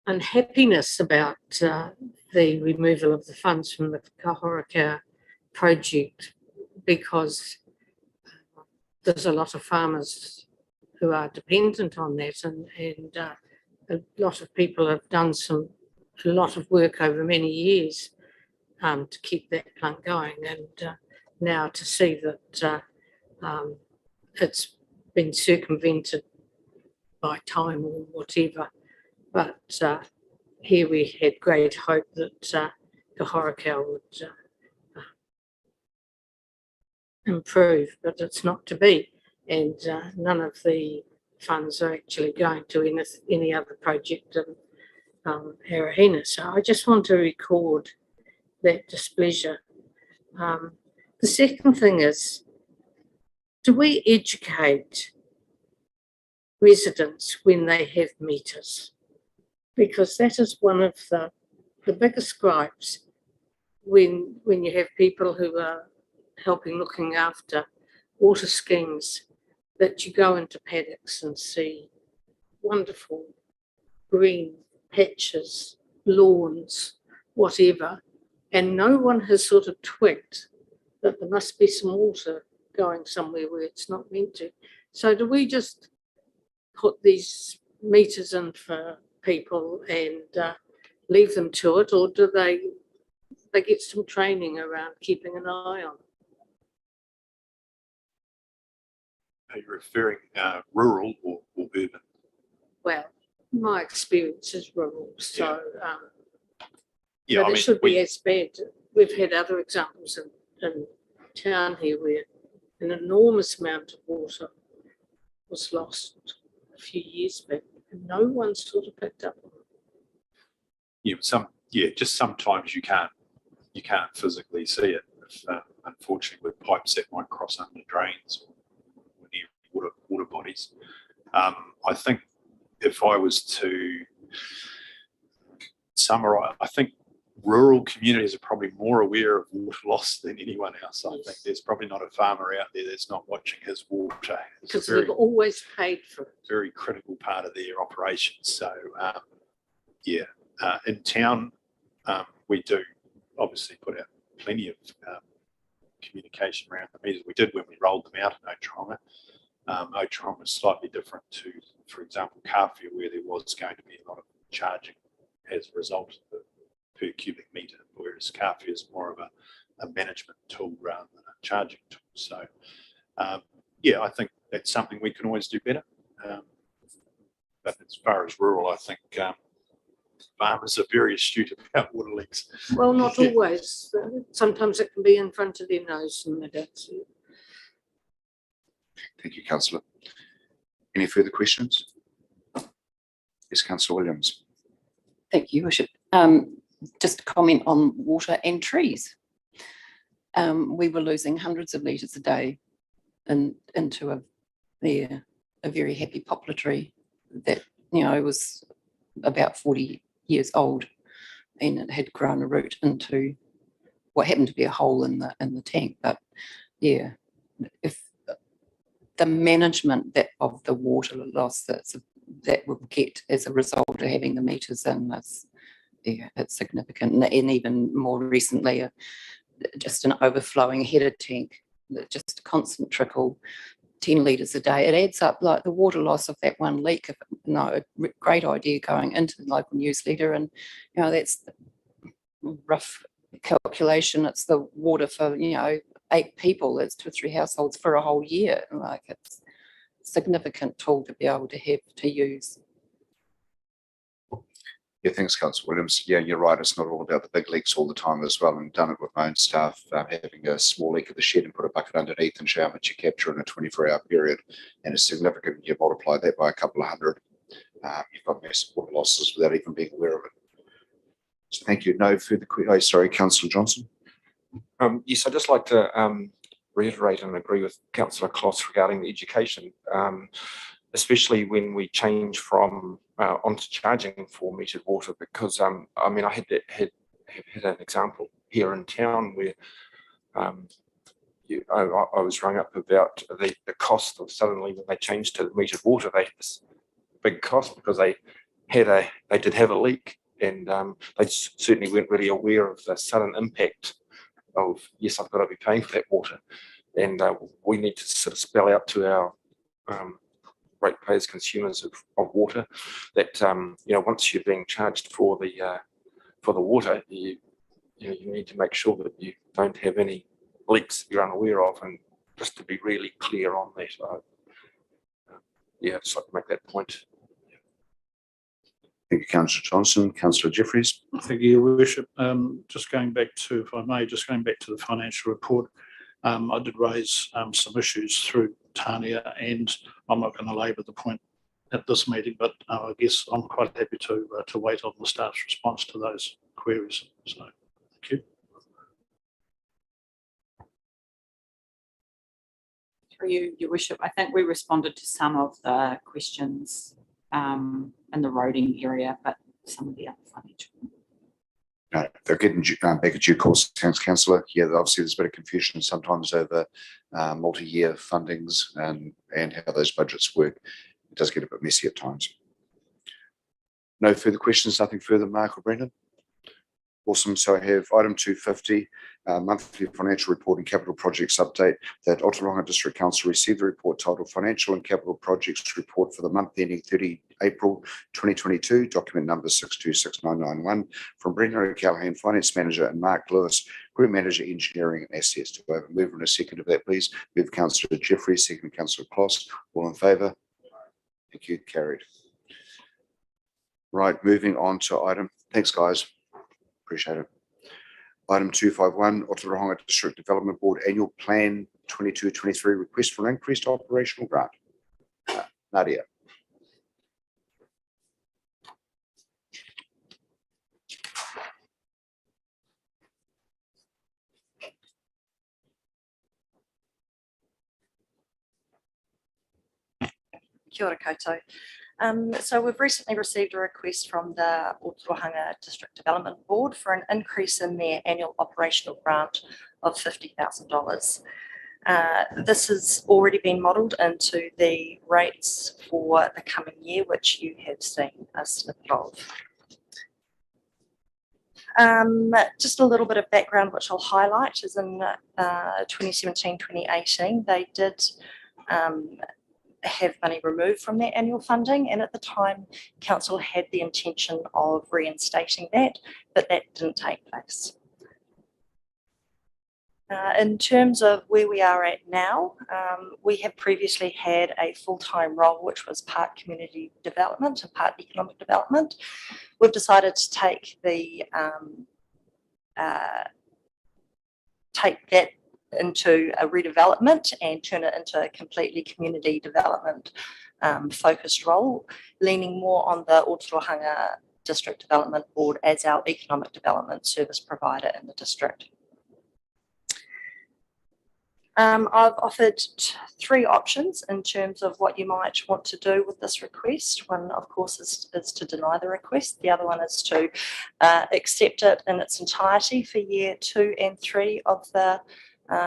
unhappiness about the removal of the funds from the Kāwhia project, because there's a lot of farmers who are dependent on that, and a lot of people have done a lot of work over many years to keep that plant going, and now to see that it's been circumvented by time or whatever. But here we had great hope that Kāwhia would improve, but it's not to be. And none of the funds are actually going to any other project in Arahina. So I just want to record that displeasure. The second thing is, do we educate residents when they have meters? Because that is one of the biggest gripes when you have people who are looking after water schemes, that you go into paddocks and see wonderful green patches, lawns, whatever, and no one has sort of twigged that there must be some water going somewhere where it's not meant to. So do we just put these meters in for people and leave them to it, or do they get some training around keeping an eye on it? Are you referring rural or urban? Well, my experience is rural, so Yeah, but it should be as bad. We've had other examples in town here where an enormous amount of water was lost a few years back, and no one sort of picked up on it. Just sometimes you can't physically see it. If, unfortunately, with pipes that might cross under drains or near water bodies. I think if I was to summarise, I think rural communities are probably more aware of water loss than anyone else. I think there's probably not a farmer out there that's not watching his water. It's because they've always paid for it. very critical part of their operations. So, in town, we do obviously put out plenty of communication around the meters. We did when we rolled them out in Ōtorohanga. Ōtorohanga is slightly different to, for example, Kāwhia, where there was going to be a lot of charging as a result of the per cubic meter, whereas Kāwhia is more of a management tool rather than a charging tool. So, I think that's something we can always do better. But as far as rural, I think farmers are very astute about water leaks. Well, not always. Sometimes it can be in front of their nose and they don't see it. Thank you, Councillor. Any further questions? Yes, Councillor Williams. Thank you, Worship. Just a comment on water and trees. We were losing hundreds of litres a day into a very happy poplar tree that, was about 40 years old, and it had grown a root into what happened to be a hole in the tank. But yeah, if the management of the water loss that we'll get as a result of having the meters in, it's significant. And even more recently, just an overflowing headed tank, just a constant trickle, 10 litres a day. It adds up, like the water loss of that one leak. A great idea going into the local newsletter, and that's the rough calculation. It's the water for 8 people. It's 2 or 3 households for a whole year. Like, it's a significant tool to be able to have to use. Yeah, thanks, Councillor Williams. Yeah, you're right. It's not all about the big leaks all the time as well. And done it with my own staff, having a small leak at the shed and put a bucket underneath and show how much you capture in a 24-hour period. And it's significant. You multiply that by a couple of hundred. You've got massive water losses without even being aware of it. So thank you. No further questions. Oh, sorry, Councillor Johnson. Yes, I'd just like to reiterate and agree with Councillor Kloss regarding the education, especially when we change from onto charging for metered water, because I mean, I had an example here in town where I was rung up about the cost of suddenly when they changed to metered water, they had this big cost because they did have a leak, and they certainly weren't really aware of the sudden impact of, yes, I've got to be paying for that water. And we need to sort of spell out to our ratepayers, consumers of water, that you know, once you're being charged for the water, you need to make sure that you don't have any leaks you're unaware of, and just to be really clear on that. Yeah, I'd just like to make that point. Thank you, Councillor Johnson. Councillor Jeffries. Thank you, Your Worship. Just going back to, if I may, just going back to the financial report, I did raise some issues through Tania, and I'm not going to labour the point at this meeting, but I guess I'm quite happy to wait on the staff's response to those queries. So, thank you. Through you, Your Worship, I think we responded to some of the questions in the roading area, but some of the other financial. No, they're getting back at due course, thanks, Councillor. Yeah, obviously there's a bit of confusion sometimes over multi-year fundings and how those budgets work. It does get a bit messy at times. No further questions, nothing further, Mark or Brendan? Awesome. So I have item 250, monthly financial report and capital projects update, that Ōtorohanga District Council received a report titled Financial and Capital Projects Report for the month ending 30 April 2022, document number 626991, from Brendan O'Callaghan, Finance Manager, and Mark Lewis, Group Manager, Engineering and Assets. Do I have a mover and a second of that, please? We have Councillor Jeffries, second Councillor Kloss. All in favour? Thank you. Carried. Right, moving on to item. Thanks, guys. Appreciate it. Item 251, Ōtorohanga District Development Board Annual Plan 22-23 request for an increased operational grant. Nadia. Kia ora koutou. So we've recently received a request from the Ōtorohanga District Development Board for an increase in their annual operational grant of $50,000. This has already been modelled into the rates for the coming year, which you have seen a snippet of. Just a little bit of background which I'll highlight is in 2017-2018 they did have money removed from their annual funding, and at the time council had the intention of reinstating that, but that didn't take place. In terms of where we are at now, we have previously had a full-time role which was part community development and part economic development. We've decided to take that into a redevelopment and turn it into a completely community development focused role, leaning more on the Ōtorohanga District Development Board as our economic development service provider in the district. I've offered three options in terms of what you might want to do with this request. One, of course, is to deny the request. The other one is to accept it in its entirety for year 2 and 3 of the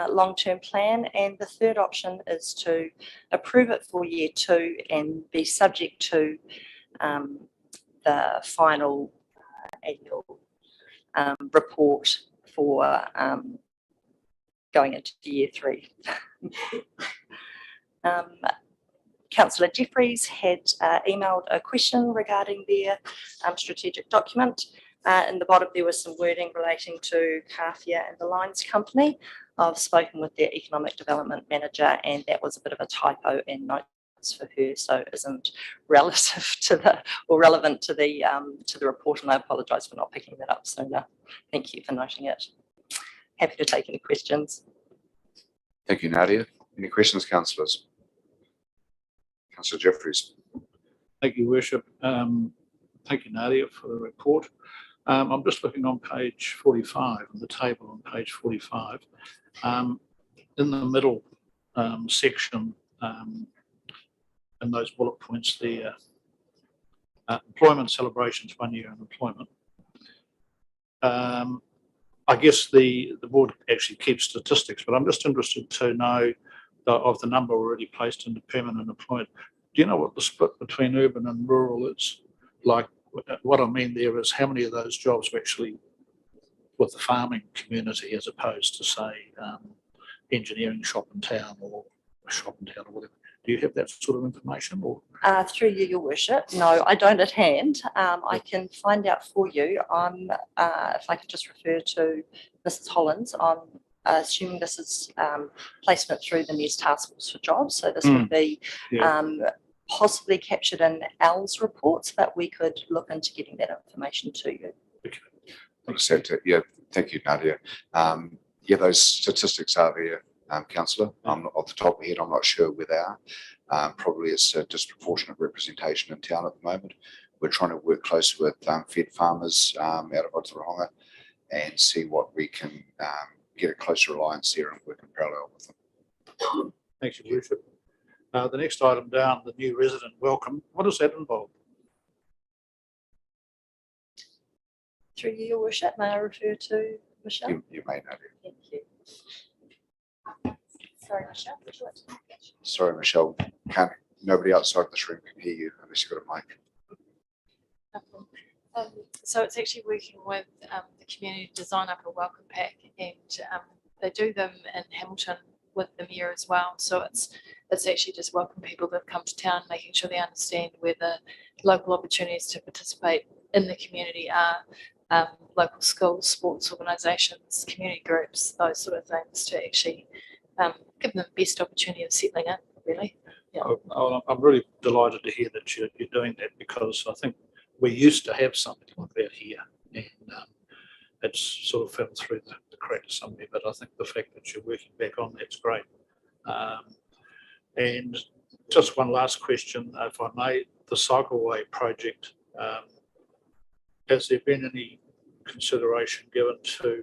long-term plan, and the third option is to approve it for year 2 and be subject to the final annual report for going into year 3. Councillor Jeffries had emailed a question regarding their strategic document. In the bottom there was some wording relating to Kāwhia and the Lines Company. I've spoken with their economic development manager, and that was a bit of a typo in notes for her, so isn't relative to the or relevant to the report, and I apologise for not picking that up sooner. Thank you for noting it. Happy to take any questions. Thank you, Nadia. Any questions, councillors? Councillor Jeffries. Thank you, Worship. Thank you, Nadia, for the report. I'm just looking on page 45, on the table on page 45. in the middle section, in those bullet points there, employment celebrations, 1 year in employment. I guess the board actually keeps statistics, but I'm just interested to know of the number already placed into permanent employment. Do you know what the split between urban and rural is? Like, what I mean there is how many of those jobs are actually with the farming community as opposed to, say, engineering shop in town or whatever. Do you have that sort of information? Or Through you, Your Worship. No, I don't at hand. I can find out for you. If I could just refer to Mrs. Hollins, I'm assuming this is placement through the NES Task Force for Jobs. So this would be possibly captured in Al's reports, but we could look into getting that information to you. Yeah, thank you, Nadia. Yeah, those statistics are there, Councillor. Off the top of my head, I'm not sure where they are. Probably it's a disproportionate representation in town at the moment. We're trying to work close with fed farmers out of Ōtorohanga and see what we can get a closer alliance there and work in parallel with them. thanks, Your Worship. The next item down, the new resident welcome. What does that involve? Through you, Your Worship, may I refer to Michelle? You may know. Thank you. Sorry, Michelle. Would you like to make it? Sorry, Michelle. Nobody outside this room can hear you unless you've got a mic. So it's actually working with the community to design up a welcome pack, and they do them in Hamilton with the mayor as well. So it's actually just welcoming people that have come to town, making sure they understand where the local opportunities to participate in the community are, local schools, sports organisations, community groups, those sort of things, to actually give them the best opportunity of settling in, really. Yeah. I'm really delighted to hear that you're doing that, because I think we used to have something like that here, and it's sort of fell through the cracks somewhere. But I think the fact that you're working back on that's great. And just one last question, if I may, the cycleway project. Has there been any consideration given to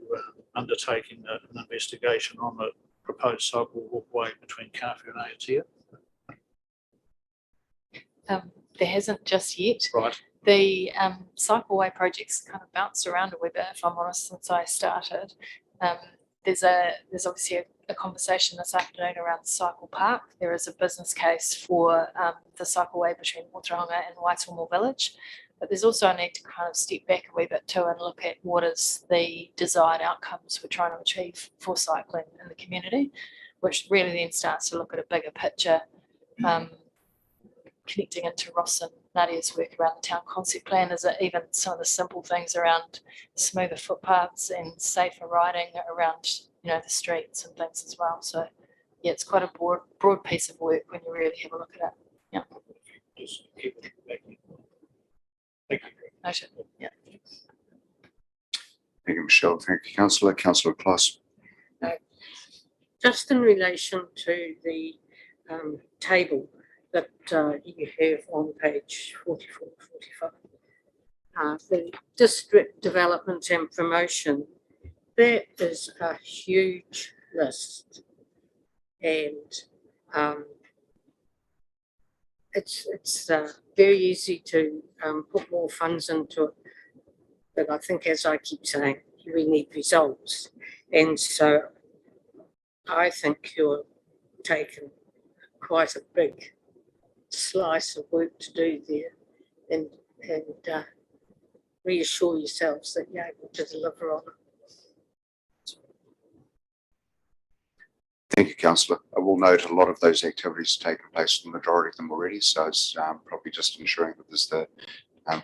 undertaking an investigation on the proposed cycle walkway between Kāwhia and Aotea? There hasn't just yet. Right. The cycleway project's kind of bounced around a wee bit, if I'm honest, since I started. There's obviously a conversation this afternoon around the cycle park. There is a business case for the cycleway between Ōtorohanga and Waitemata Village. But there's also a need to kind of step back a wee bit too and look at what is the desired outcomes we're trying to achieve for cycling in the community, which really then starts to look at a bigger picture, connecting into Ross and Nadia's work around the town concept plan. Is it even some of the simple things around smoother footpaths and safer riding around, the streets and things as well. So yeah, it's quite a broad piece of work when you really have a look at it. Yeah. Just keep it back. Thank you. Noted. Yeah. Thank you, Michelle. Thank you, Councillor. Councillor Kloss. Just in relation to the table that you have on page 44, 45, the district development and promotion, that is a huge list, and it's very easy to put more funds into it, but I think, as I keep saying, we need results, and so I think you're taking quite a big slice of work to do there, and reassure yourselves that you're able to deliver on it. Thank you, Councillor. I will note a lot of those activities have taken place, the majority of them already, so it's probably just ensuring that there's the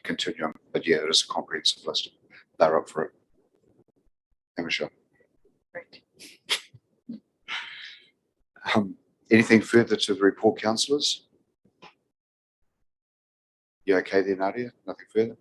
continuum. But yeah, it is a comprehensive list. They're up for it. Thank you, Michelle. Great. Anything further to the report, councillors? You okay there, Nadia? Nothing further?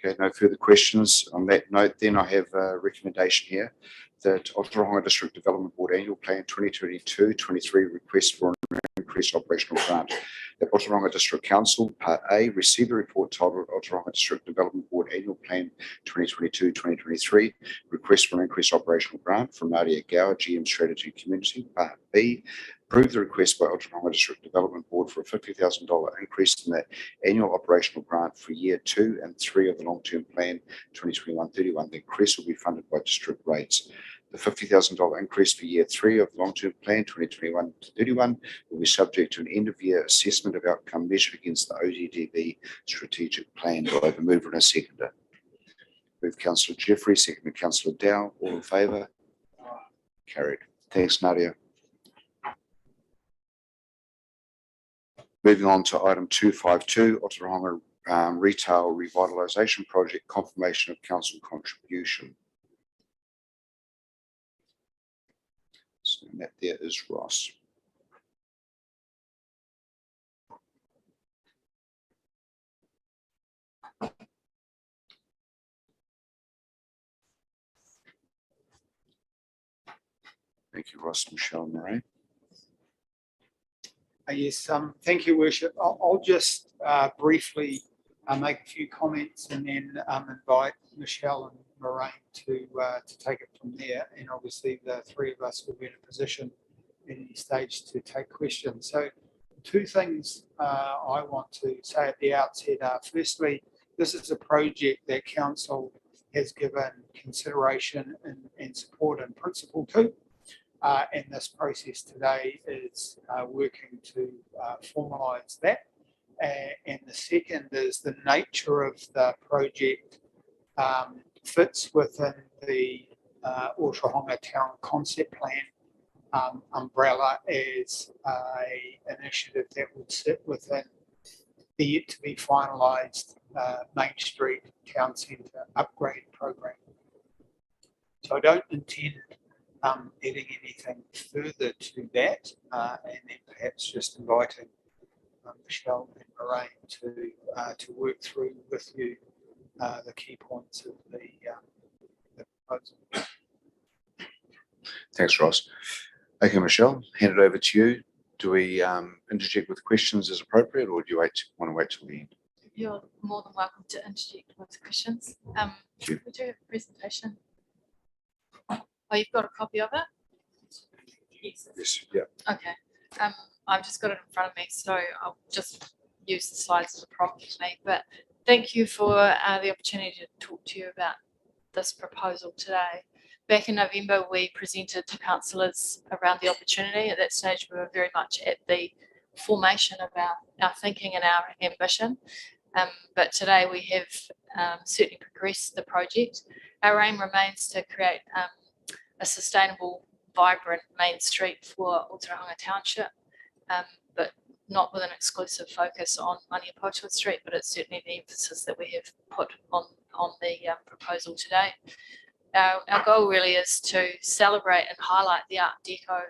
Okay, no further questions. On that note, then I have a recommendation here that Ōtorohanga District Development Board Annual Plan 2022-23 request for an increased operational grant. The Ōtorohanga District Council, Part A, received a report titled Ōtorohanga District Development Board Annual Plan 2022-2023, request for an increased operational grant from Nadia Gower, GM Strategy Community. Part B, approve the request by Ōtorohanga District Development Board for a $50,000 increase in the annual operational grant for year 2 and 3 of the long-term plan 2021-31. The increase will be funded by district rates. The $50,000 increase for year 3 of the long-term plan 2021-31 will be subject to an end-of-year assessment of outcome measured against the ODDB strategic plan. Do I have a mover and a seconder? Move Councillor Jeffrey, second Councillor Dow. All in favour? Carried. Thanks, Nadia. Moving on to item 252, Ōtorohanga Retail Revitalisation Project, confirmation of council contribution. So that there is Ross. Thank you, Ross. Michelle Murray. Yes, thank you, Worship. I'll just briefly make a few comments and then invite Michelle and Moraine to take it from there. And obviously the three of us will be in a position at any stage to take questions. So two things I want to say at the outset are, firstly, this is a project that Council has given consideration and support in principle to. And this process today is working to formalise that. And the second is the nature of the project fits within the Ōtorohanga Town Concept Plan umbrella as an initiative that would sit within the yet to be finalised Main Street Town Centre upgrade program. So I don't intend adding anything further to that, and then perhaps just inviting Michelle and Moraine to work through with you the key points of the proposal. Thanks, Ross. Okay, Michelle, hand it over to you. Do we interject with questions as appropriate, or do you want to wait till the end? You're more than welcome to interject with questions. you. We do have a presentation. Oh, you've got a copy of it? Yes. Yes, yeah. Okay. I've just got it in front of me, so I'll just use the slides as a prompt for me. But thank you for the opportunity to talk to you about this proposal today. Back in November, we presented to councillors around the opportunity. At that stage, we were very much at the formation of our thinking and our ambition. But today we have certainly progressed the project. Our aim remains to create a sustainable, vibrant main street for Ōtorohanga Township, but not with an exclusive focus on Maniapoto Street, but it's certainly the emphasis that we have put on the proposal today. Our goal really is to celebrate and highlight the Art Deco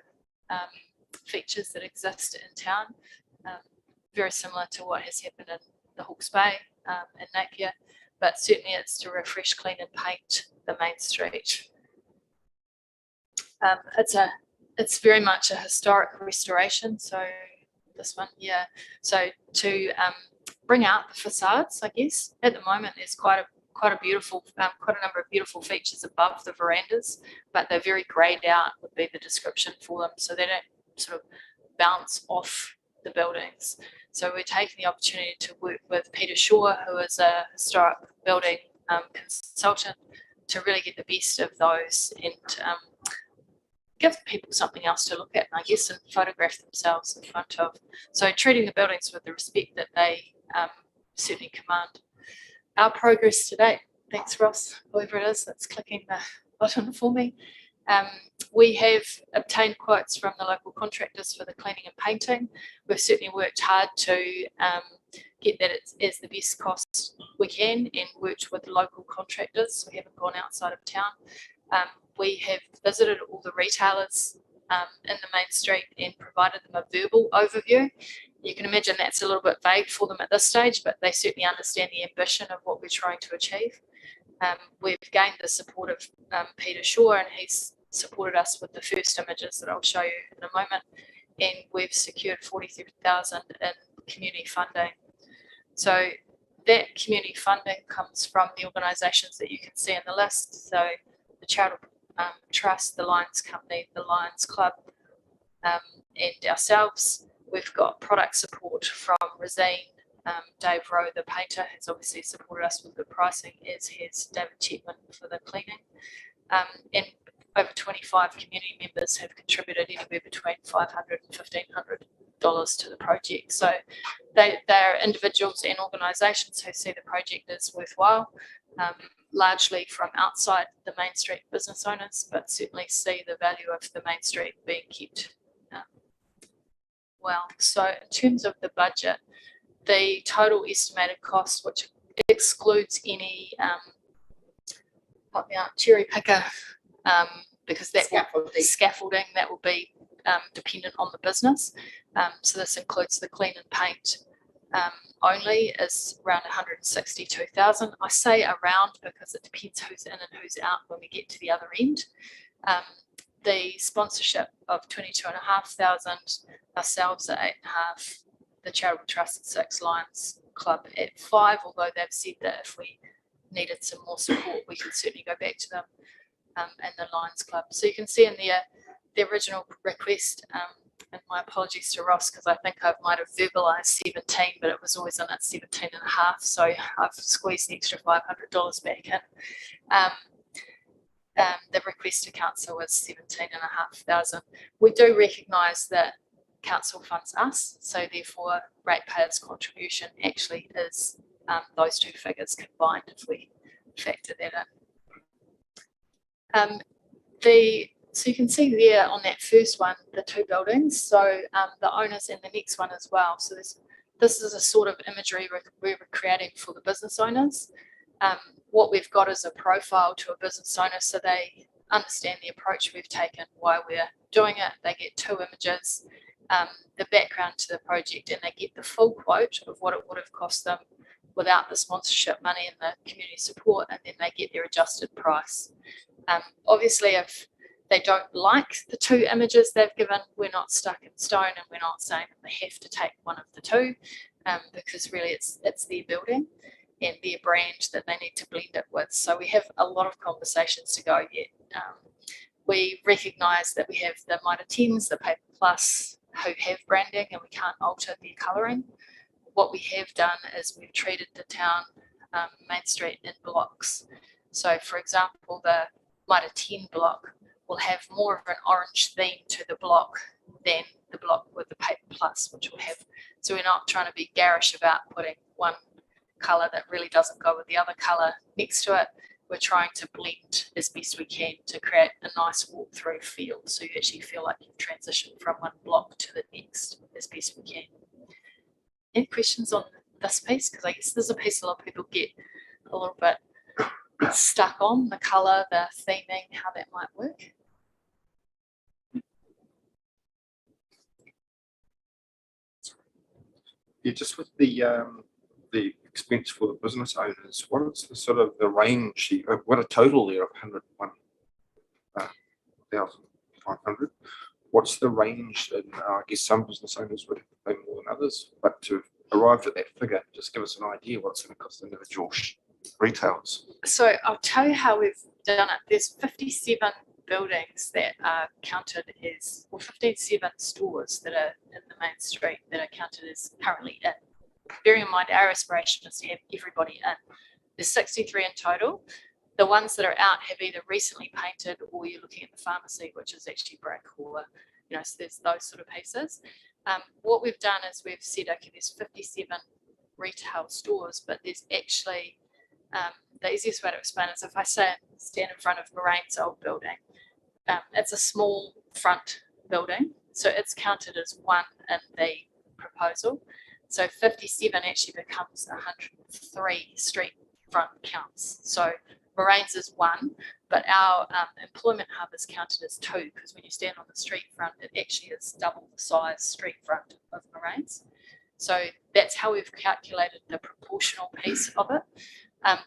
features that exist in town, very similar to what has happened in the Hawke's Bay and Napier, but certainly it's to refresh, clean and paint the main street. It's very much a historic restoration, so this one, yeah. So to bring out the facades, I guess, at the moment there's quite a beautiful, quite a number of beautiful features above the verandas, but they're very greyed out would be the description for them, so they don't sort of bounce off the buildings. So we're taking the opportunity to work with Peter Shaw, who is a historic building consultant, to really get the best of those and give people something else to look at, and I guess, and photograph themselves in front of. So treating the buildings with the respect that they certainly command. Our progress today, thanks Ross, whoever it is that's clicking the button for me. We have obtained quotes from the local contractors for the cleaning and painting. We've certainly worked hard to get that as the best cost we can and worked with local contractors. We haven't gone outside of town. We have visited all the retailers in the main street and provided them a verbal overview. You can imagine that's a little bit vague for them at this stage, but they certainly understand the ambition of what we're trying to achieve. We've gained the support of Peter Shaw, and he's supported us with the first images that I'll show you in a moment. and we've secured 43,000 in community funding. So that community funding comes from the organisations that you can see in the list. So the Charitable Trust, the Lions Company, the Lions Club, and ourselves. We've got product support from Rosine. Dave Rowe, the painter, has obviously supported us with the pricing, as has David Chetman for the cleaning. And over 25 community members have contributed anywhere between $500 and $1,500 to the project. So they are individuals and organisations who see the project as worthwhile, largely from outside the Main Street business owners, but certainly see the value of the Main Street being kept well. So in terms of the budget, the total estimated cost, which excludes any cherry picker, because that scaffolding that will be dependent on the business. So this includes the clean and paint only, is around 162,000. I say around because it depends who's in and who's out when we get to the other end. The sponsorship of 22,500, ourselves at 8,500, the Charitable Trust at 6, Lions Club at 5, although they've said that if we needed some more support, we could certainly go back to them, and the Lions Club. So you can see in there the original request, and my apologies to Ross, because I think I might have verbalised 17, but it was always in at 17.5, so I've squeezed the extra $500 back in. The request to council was 17,500. We do recognise that council funds us, so therefore ratepayers' contribution actually is those two figures combined if we factor that in. So you can see there on that first one, the two buildings, so the owners and the next one as well. So this is a sort of imagery we're creating for the business owners. What we've got is a profile to a business owner so they understand the approach we've taken, why we're doing it. They get 2 images, the background to the project, and they get the full quote of what it would have cost them without the sponsorship money and the community support, and then they get their adjusted price. Obviously, if they don't like the 2 images they've given, we're not stuck in stone, and we're not saying that they have to take one of the 2, because really it's their building and their brand that they need to blend it with. So we have a lot of conversations to go yet. We recognise that we have the Mitre 10s, the Paper Plus, who have branding, and we can't alter their colouring. What we have done is we've treated the town Main Street in blocks. So for example, the Mitre 10 block will have more of an orange theme to the block than the block with the Paper Plus, which will have. So we're not trying to be garish about putting one colour that really doesn't go with the other colour next to it. We're trying to blend as best we can to create a nice walk-through feel, so you actually feel like you've transitioned from one block to the next as best we can. Any questions on this piece? Because I guess there's a piece a lot of people get a little bit stuck on, the colour, the theming, how that might work. Yeah, just with the expense for the business owners, what is the sort of the range? What a total there of 101,500. What's the range? And I guess some business owners would have to pay more than others, but to arrive at that figure, just give us an idea what's going to cost individual retailers. So I'll tell you how we've done it. There's 57 buildings that are counted as, or 57 stores that are in the Main Street that are counted as currently in. Bearing in mind our aspiration is to have everybody in. There's 63 in total. The ones that are out have either recently painted, or you're looking at the pharmacy, which is actually brick, or so there's those sort of pieces. What we've done is we've said, okay, there's 57 retail stores, but there's actually the easiest way to explain it is if I stand in front of Moraine's old building, it's a small front building, so it's counted as one in the proposal. So 57 actually becomes 103 street front counts. So Moraine's is 1, but our employment hub is counted as 2, because when you stand on the street front, it actually is double the size street front of Moraine's. So that's how we've calculated the proportional piece of it.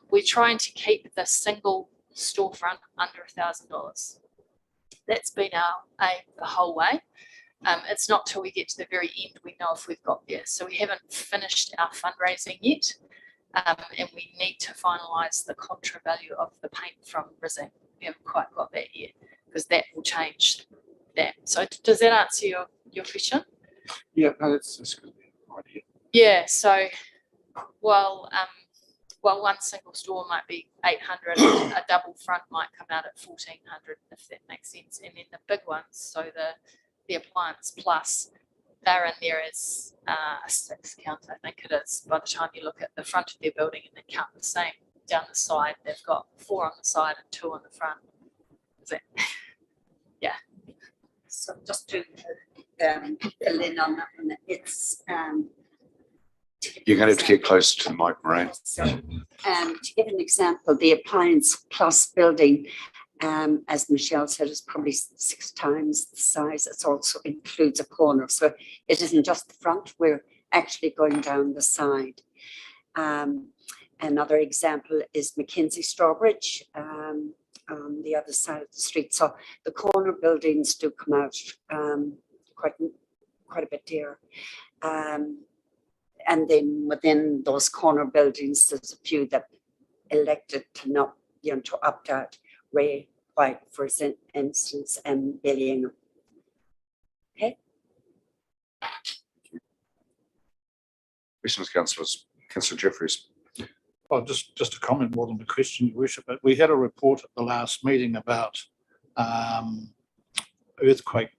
We're trying to keep the single storefront under $1,000. That's been our aim the whole way. It's not till we get to the very end we know if we've got there. So we haven't finished our fundraising yet, and we need to finalise the contra value of the paint from Rising. We haven't quite got that yet because that will change that. So does that answer your question? Yeah, no, that's a good idea. Yeah. So while one single store might be 800, a double front might come out at 1,400, if that makes sense. And then the big ones, so the appliance plus, they're in there as a 6 count, I think it is. By the time you look at the front of their building and they count the same down the side, they've got 4 on the side and 2 on the front. Is that? Yeah. So just to fill in on that one, it's You're going to have to get closer to the mic, Maureen. so to give an example, the appliance plus building, as Michelle said, is probably 6 times the size. It also includes a corner, so it isn't just the front. We're actually going down the side. Another example is Mackenzie Strawbridge, on the other side of the street. So the corner buildings do come out quite a bit dear. And then within those corner buildings, there's a few that elected to not, to opt out. Ray White, for instance, and Billion. Okay. Questions, councillors. Councillor Jeffries. Well, just a comment more than a question, Your Worship. But we had a report at the last meeting about earthquake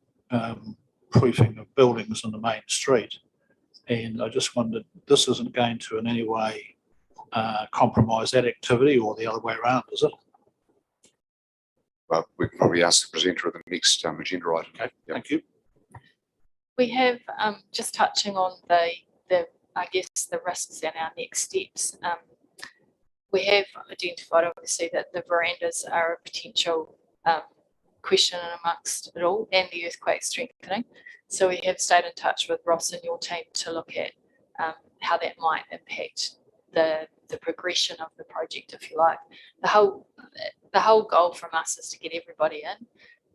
proofing of buildings in the main street. And I just wondered, this isn't going to in any way compromise that activity, or the other way around, is it? Well, we can probably ask the presenter of the next agenda item. Okay, thank you. We have, just touching on the I guess the risks and our next steps. We have identified obviously that the verandas are a potential question amongst it all, and the earthquake strengthening. So we have stayed in touch with Ross and your team to look at how that might impact the progression of the project, if you like. The whole goal from us is to get everybody in.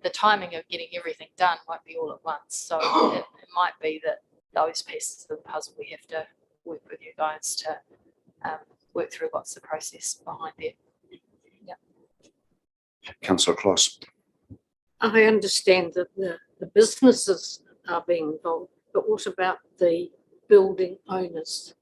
The timing of getting everything done won't be all at once. So it might be that those pieces of the puzzle we have to work with you guys to work through what's the process behind it. Yeah. Councillor Kloss. I understand that the businesses are being involved, but what about the building owners?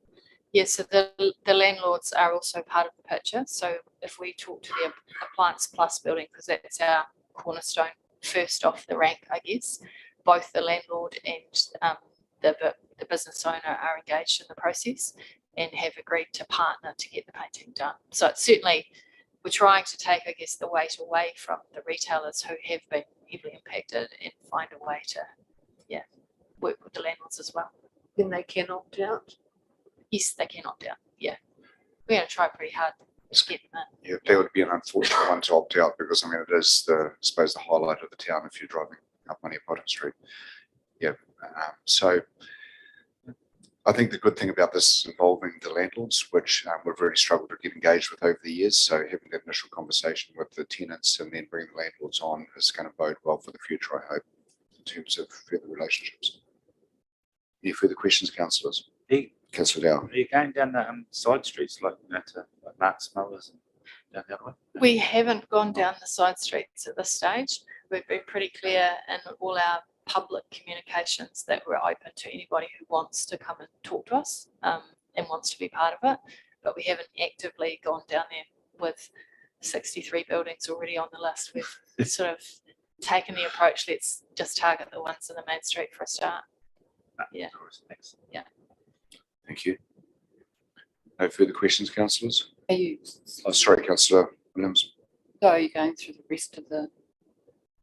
Yes, so the landlords are also part of the picture. So if we talk to the Appliance Plus building, because that's our cornerstone, first off the rank, I guess, both the landlord and the business owner are engaged in the process and have agreed to partner to get the painting done. So it's certainly, we're trying to take, I guess, the weight away from the retailers who have been heavily impacted and find a way to, work with the landlords as well. Then they can opt out? Yes, they can opt out, yeah. We're going to try pretty hard to get them in. Yeah, that would be an unfortunate one to opt out, because I mean, it is I suppose the highlight of the town if you're driving up Maniapoto Street. Yeah, so I think the good thing about this involving the landlords, which we've really struggled to get engaged with over the years, so having that initial conversation with the tenants and then bringing the landlords on is going to bode well for the future, I hope, in terms of further relationships. Any further questions, councillors? Councillor Dow. Are you going down the side streets like to like Mark's Mowers and down the other way? We haven't gone down the side streets at this stage. We've been pretty clear in all our public communications that we're open to anybody who wants to come and talk to us and wants to be part of it. But we haven't actively gone down there with 63 buildings already on the list. We've sort of taken the approach, let's just target the ones in the main street for a start. Yeah. Thanks. Yeah. Thank you. No further questions, councillors? Are you, Oh, sorry, Councillor Williams. are you going through the rest of the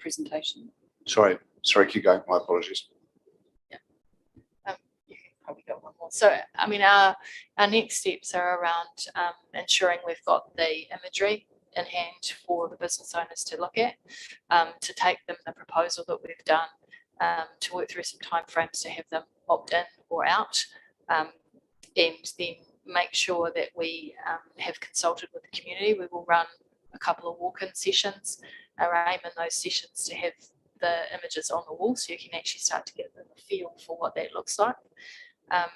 presentation? Sorry, keep going. My apologies. You can probably go one more. So, I mean, our next steps are around ensuring we've got the imagery in hand for the business owners to look at, to take them the proposal that we've done, to work through some timeframes to have them opt in or out, and then make sure that we have consulted with the community. We will run a couple of walk-in sessions. Our aim in those sessions to have the images on the wall, so you can actually start to get the feel for what that looks like. And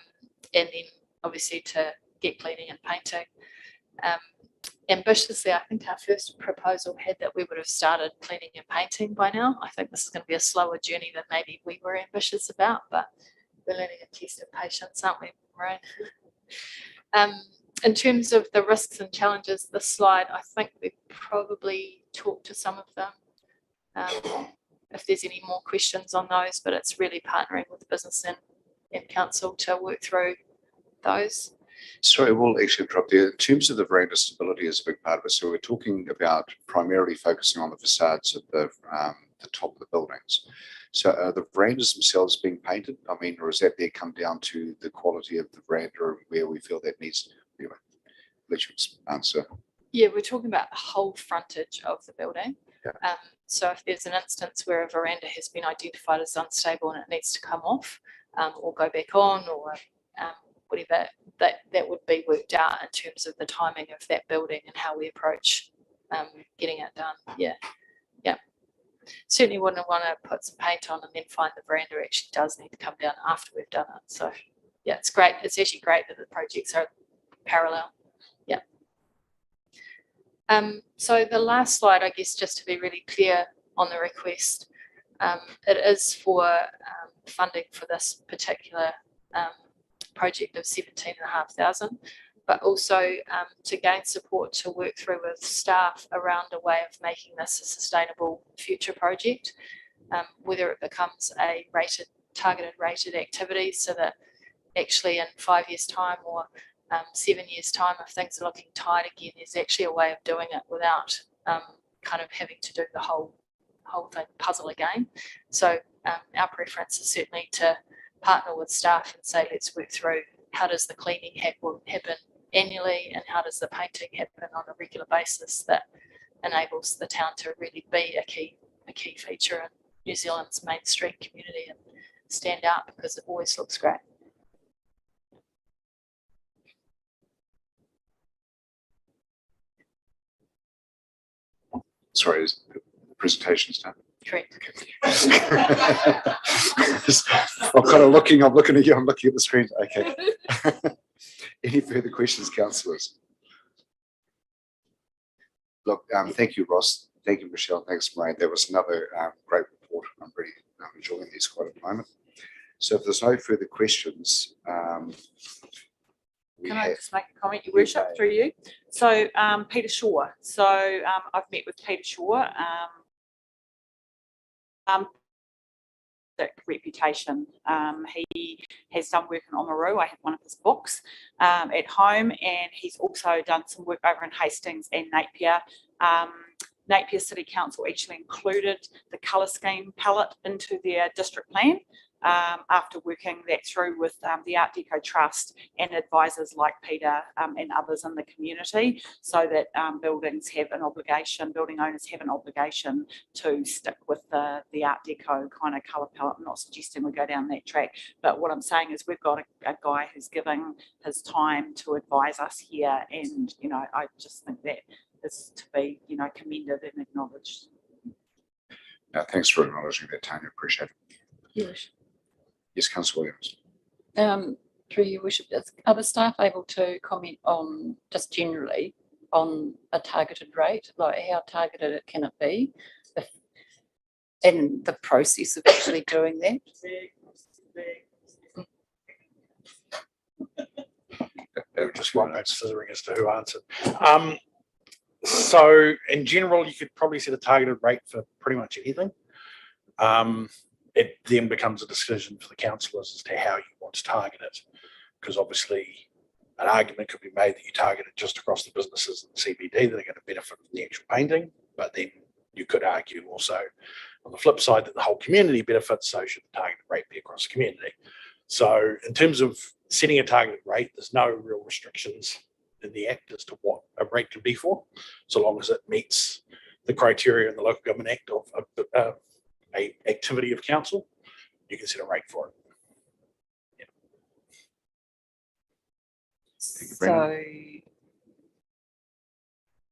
then obviously to get cleaning and painting. Ambitiously, I think our first proposal had that we would have started cleaning and painting by now. I think this is going to be a slower journey than maybe we were ambitious about, but we're learning a test of patience, aren't we, Maureen? In terms of the risks and challenges, this slide, I think we've probably talked to some of them. If there's any more questions on those, but it's really partnering with business and council to work through those. Sorry, we'll actually interrupt there. In terms of the veranda stability is a big part of it. So we're talking about primarily focusing on the facades at the top of the buildings. So are the verandas themselves being painted? I mean, or is that there come down to the quality of the veranda and where we feel that needs to be? Let you answer. Yeah, we're talking about the whole frontage of the building. Yeah. So if there's an instance where a veranda has been identified as unstable and it needs to come off or go back on or whatever, that would be worked out in terms of the timing of that building and how we approach getting it done. Yeah. Certainly wouldn't want to put some paint on and then find the veranda actually does need to come down after we've done it. So yeah, it's great. It's actually great that the projects are parallel. Yeah. So the last slide, I guess, just to be really clear on the request, it is for funding for this particular project of 17,500, but also to gain support to work through with staff around a way of making this a sustainable future project, whether it becomes a targeted rated activity so that actually in 5 years' time or 7 years' time, if things are looking tight again, there's actually a way of doing it without kind of having to do the whole thing puzzle again. So our preference is certainly to partner with staff and say, let's work through how does the cleaning happen annually and how does the painting happen on a regular basis that enables the town to really be a key feature in New Zealand's Main Street community and stand out because it always looks great. Sorry, is the presentation's done? Correct. I'm kind of looking at you, I'm looking at the screen. Okay. Any further questions, councillors? Look, thank you, Ross. Thank you, Michelle. Thanks, Maureen. That was another great report. I'm really enjoying these quite at the moment. So if there's no further questions, can I just make a comment, Your Worship, through you? So Peter Shaw. So I've met with Peter Shaw. Reputation. He has done work in Oamaru. I have one of his books at home, and he's also done some work over in Hastings and Napier. Napier City Council actually included the colour scheme palette into their district plan after working that through with the Art Deco Trust and advisors like Peter and others in the community, so that building owners have an obligation to stick with the Art Deco kind of colour palette. I'm not suggesting we go down that track, but what I'm saying is we've got a guy who's giving his time to advise us here, and I just think that is to be commended and acknowledged. thanks for acknowledging that, Tanya. Appreciate it. Yes. Yes, Councillor Williams. Through your worship, are the staff able to comment on just generally on a targeted rate, like how targeted can it be, and the process of actually doing that? Just one note scissoring as to who answered. So in general, you could probably set a targeted rate for pretty much anything. It then becomes a decision for the councillors as to how you want to target it, because obviously an argument could be made that you target it just across the businesses in the CBD that are going to benefit from the actual painting, but then you could argue also on the flip side that the whole community benefits, so should the targeted rate be across the community. So in terms of setting a targeted rate, there's no real restrictions in the Act as to what a rate can be for, so long as it meets the criteria in the Local Government Act of a activity of council, you can set a rate for it.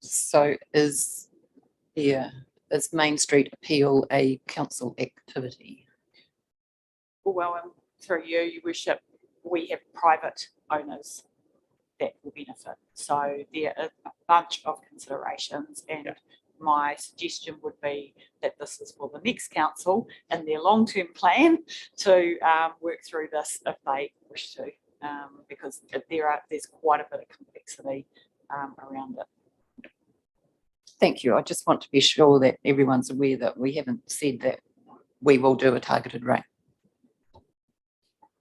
So is there is Main Street appeal a council activity? Well, through you, Your Worship, we have private owners that will benefit. So there are a bunch of considerations, and my suggestion would be that this is for the next council and their long-term plan to work through this if they wish to, because there's quite a bit of complexity around it. Thank you. I just want to be sure that everyone's aware that we haven't said that we will do a targeted rate.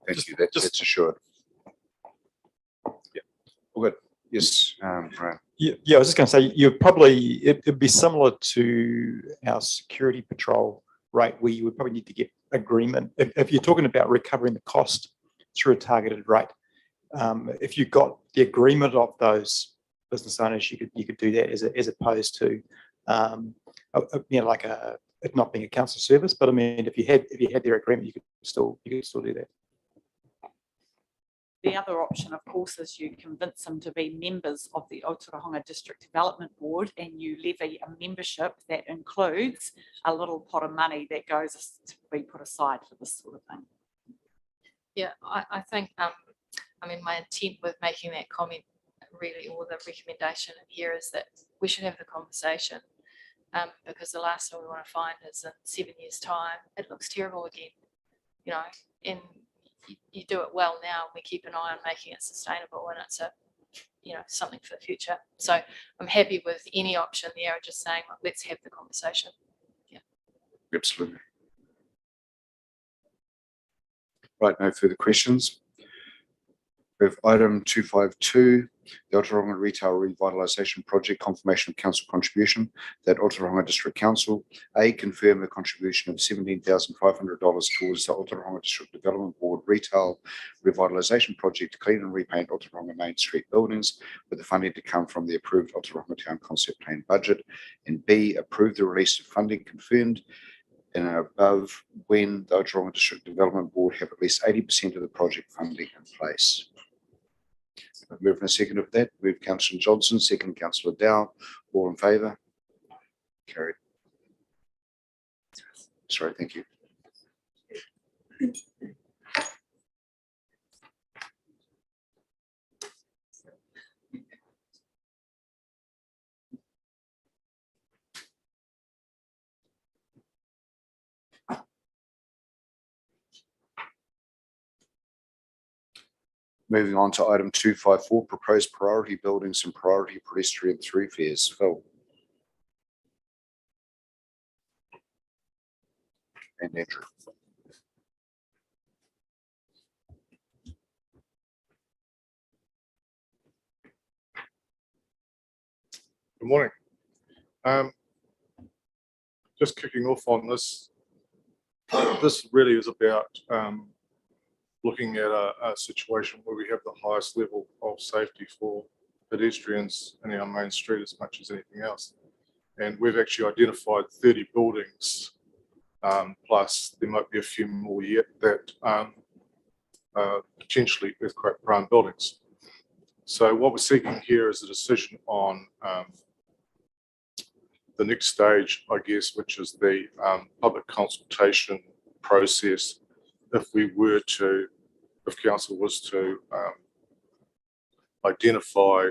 Thank you. That's assured. Yeah, all good. Yes, Brian. Yeah, I was just going to say, it'd be similar to our security patrol rate, where you would probably need to get agreement. If you're talking about recovering the cost through a targeted rate, if you got the agreement of those business owners, you could do that as opposed to, like it not being a council service. But I mean, if you had their agreement, you could still do that. The other option, of course, is you convince them to be members of the Ōtorohanga District Development Board, and you levy a membership that includes a little pot of money that goes to be put aside for this sort of thing. Yeah, I think, I mean, my intent with making that comment really, or the recommendation in here, is that we should have the conversation, because the last thing we want to find is in 7 years' time, it looks terrible again, you know, and you do it well now, and we keep an eye on making it sustainable, and it's something for the future. So I'm happy with any option there, just saying, well, let's have the conversation. Yeah. Absolutely. Right, no further questions. We have item 252, the Ōtorohanga Retail Revitalisation Project, confirmation of council contribution, that Ōtorohanga District Council, A, confirm a contribution of $17,500 towards the Ōtorohanga District Development Board Retail Revitalisation Project to clean and repaint Ōtorohanga Main Street buildings, with the funding to come from the approved Ōtorohanga Town Concept Plan budget, and B, approve the release of funding confirmed and above when the Ōtorohanga District Development Board have at least 80% of the project funding in place. Move in a second of that. Move Councillor Johnson, second Councillor Dow. All in favour? Carried. Sorry, thank you. Moving on to item 254, proposed priority buildings and priority pedestrian thoroughfares. Phil. And Andrew. Good morning. Just kicking off on this. This really is about looking at a situation where we have the highest level of safety for pedestrians in our main street as much as anything else. And we've actually identified 30 buildings, plus there might be a few more yet that are potentially earthquake-prone buildings. So what we're seeking here is a decision on the next stage, I guess, which is the public consultation process. If council was to identify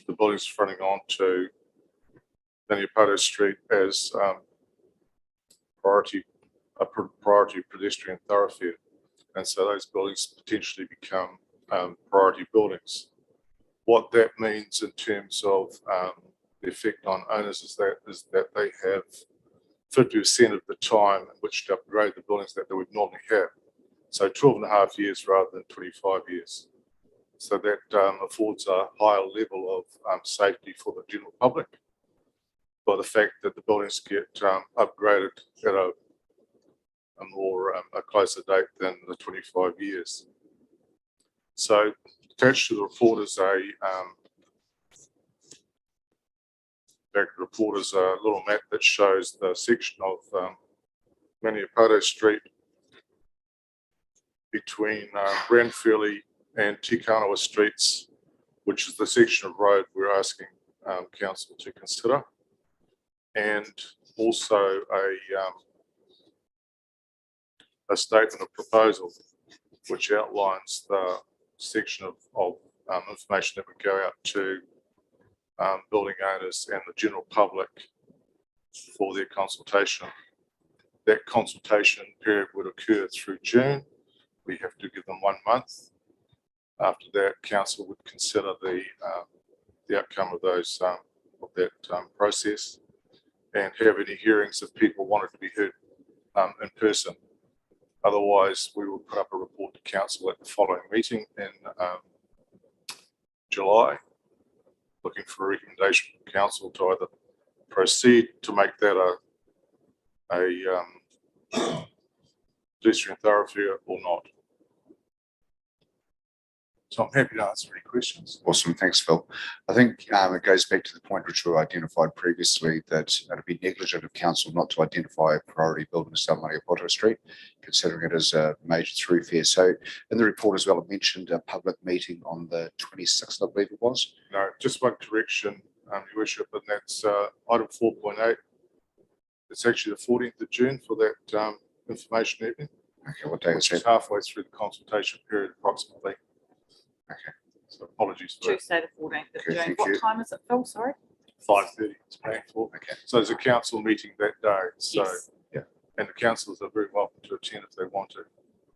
the buildings fronting onto Daniel Street as priority pedestrian thoroughfare, and so those buildings potentially become priority buildings. What that means in terms of the effect on owners is that they have 50% of the time in which to upgrade the buildings that they would normally have. So 12.5 years rather than 25 years. So that affords a higher level of safety for the general public by the fact that the buildings get upgraded at a closer date than the 25 years. So attached to the report is a little map that shows the section of Maniapoto Street between Branfurley and Tikanawa Streets, which is the section of road we're asking council to consider. And also a statement of proposal which outlines the section of information that would go out to building owners and the general public for their consultation. That consultation period would occur through June. We have to give them 1 month. After that, council would consider the outcome of those of that process and have any hearings if people wanted to be heard in person. Otherwise, we will put up a report to council at the following meeting in July, looking for a recommendation from council to either proceed to make that a pedestrian thoroughfare or not. So I'm happy to answer any questions. Awesome, thanks, Phil. I think it goes back to the point which we identified previously, that it would be negligent of council not to identify a priority building in South Ōtorohanga Street, considering it as a major thoroughfare. So in the report as well, it mentioned a public meeting on the 26th, I believe it was. No, just one correction, Your Worship, and that's item 4.8. It's actually the 14th of June for that information evening. Okay, what day is which it? is halfway through the consultation period approximately. Okay. So apologies for that. Tuesday the 14th of Okay, June. thank What you. time is it, Phil? Sorry? 5:30 it's planned for. Okay. So there's a council meeting that day. So Yes. Yeah. And the councillors are very welcome to attend if they want to.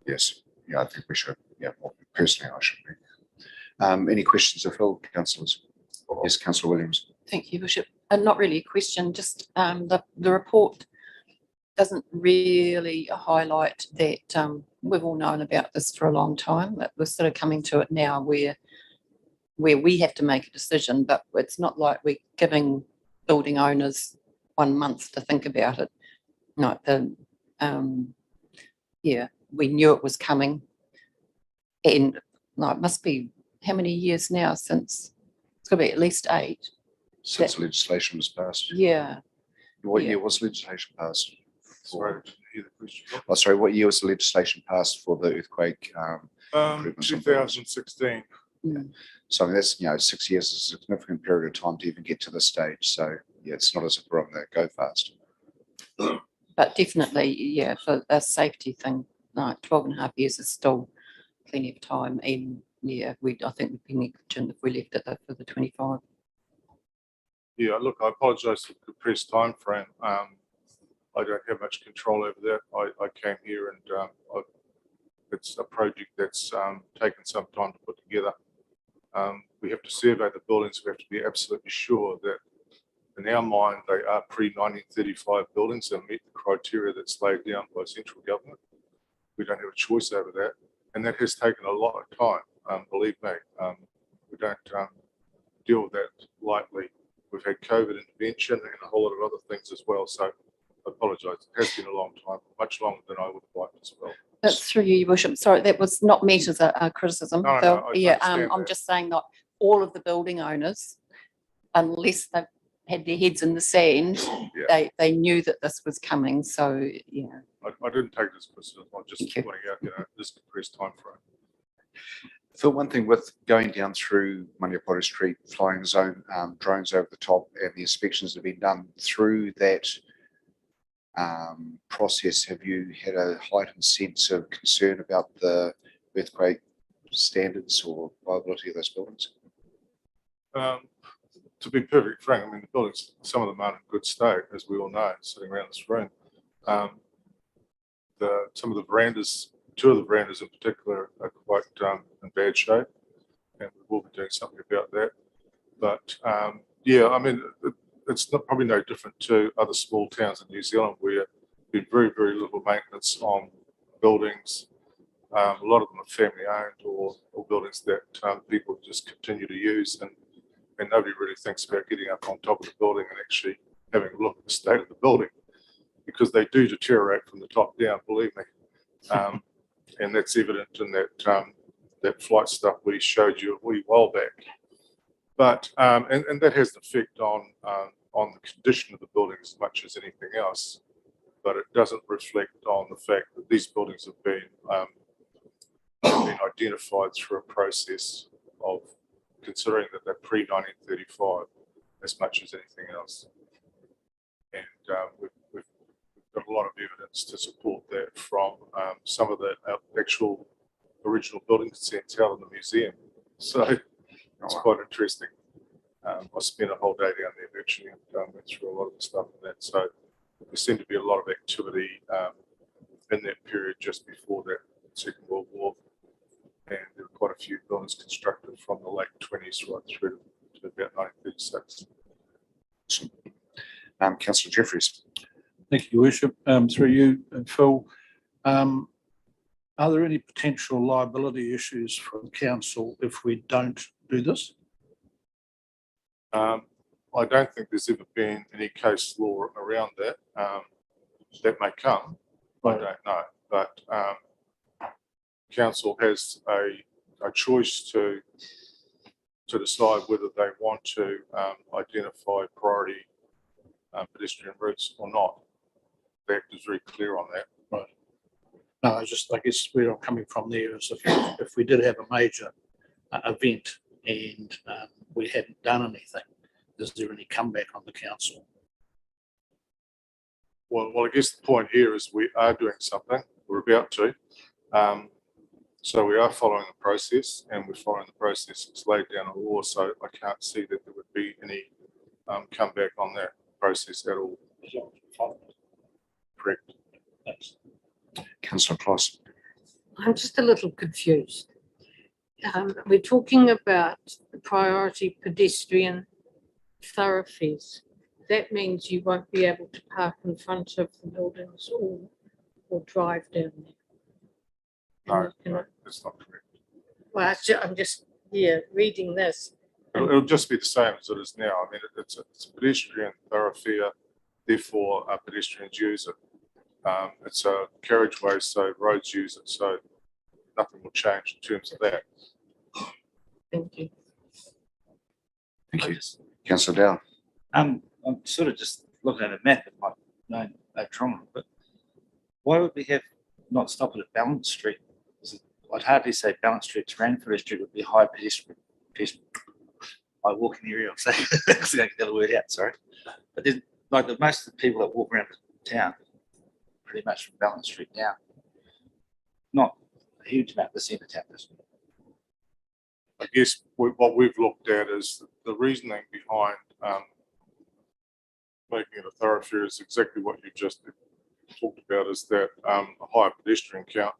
Yes, yeah, I think we should. Yeah, well, personally, I should be. Any questions of Phil, councillors? Yes, Councillor Williams. Thank you, Bishop. And not really a question, just the report doesn't really highlight that we've all known about this for a long time, but we're sort of coming to it now where we have to make a decision, but it's not like we're giving building owners 1 month to think about it. No, yeah, we knew it was coming. And no, it must be how many years now since? It's got to be at least 8. Since legislation was passed. Yeah. What Yeah. year was legislation passed? Sorry, I didn't hear the question. Oh, sorry, what year was the legislation passed for the earthquake? improvements on buildings? 2016. So I mean, that's, 6 years is a significant period of time to even get to this stage. So yeah, it's not as if we're on the go fast. But definitely, yeah, for a safety thing, like 12.5 years is still plenty of time. And yeah, I think we'd be negligent if we left it for the 25. Yeah, look, I apologise for the compressed time frame. I don't have much control over that. I came here and it's a project that's taken some time to put together. We have to survey the buildings. We have to be absolutely sure that in our mind, they are pre-1935 buildings and meet the criteria that's laid down by central government. We don't have a choice over that. And that has taken a lot of time, believe me. We don't deal with that lightly. We've had COVID intervention and a whole lot of other things as well. So I apologise. It has been a long time, much longer than I would have liked as well. That's through you, Your Worship. Sorry, that was not meant as a criticism. No, Phil. no, I Yeah, understand I'm that. just saying that all of the building owners, unless they've had their heads in the sand, Yeah. they knew that this was coming. So, yeah. I didn't take this criticism. I'm just pointing out, this compressed time frame. Phil, one thing with going down through Ōtorohanga Street, flying zone, drones over the top, and the inspections that have been done through that process, have you had a heightened sense of concern about the earthquake standards or viability of those buildings? To be perfectly frank, I mean, the buildings, some of them aren't in good state, as we all know, sitting around this room. Some of the verandas, 2 of the verandas in particular, are quite in bad shape, and we will be doing something about that. But yeah, I mean, it's probably no different to other small towns in New Zealand where there's very, very little maintenance on buildings. A lot of them are family owned or buildings that people just continue to use, and nobody really thinks about getting up on top of the building and actually having a look at the state of the building, because they do deteriorate from the top down, believe me. And that's evident in that flight stuff we showed you a wee while back. But and that has an effect on the condition of the building as much as anything else. But it doesn't reflect on the fact that these buildings have been identified through a process of considering that they're pre-1935 as much as anything else. And we've got a lot of evidence to support that from some of the actual original building consents out in the museum. So it's quite interesting. I spent a whole day down there virtually and went through a lot of the stuff and that. So there seemed to be a lot of activity in that period just before that Second World War. And there were quite a few buildings constructed from the late 20s right through to about 1936. Councillor Jeffries. Thank you, Worship. Through you, Phil. Are there any potential liability issues for the council if we don't do this? I don't think there's ever been any case law around that. That may come, I don't know. But council has a choice to decide whether they want to identify priority pedestrian routes or not. The Act is very clear on that. Right. No, I guess where I'm coming from there is if we did have a major event and we hadn't done anything, is there any comeback on the council? Well, I guess the point here is we are doing something. We're about to. So we are following the process, and we're following the process that's laid down in law. So I can't see that there would be any comeback on that process at all. Correct. Thanks. Councillor Kloss. I'm just a little confused. We're talking about the priority pedestrian thoroughfares. That means you won't be able to park in front of the buildings or drive down there. No, that's not correct. Well, I'm just reading this. It'll just be the same as it is now. I mean, it's a pedestrian thoroughfare, therefore pedestrians use it. It's a carriageway, so roads use it. So nothing will change in terms of that. Thank you. Thank you. Councillor Dow. I'm sort of just looking at a map of my known Ōtorohanga, but why would we have not stop it at Balance Street? I'd hardly say Balance Street to Ranford Street would be high pedestrian. I walk in the area, I'll say, I can get the word out, sorry. But then, like most of the people that walk around the town, pretty much from Balance Street down, not a huge amount of the centre town. I guess what we've looked at is the reasoning behind making it a thoroughfare is exactly what you just talked about, is that a higher pedestrian count.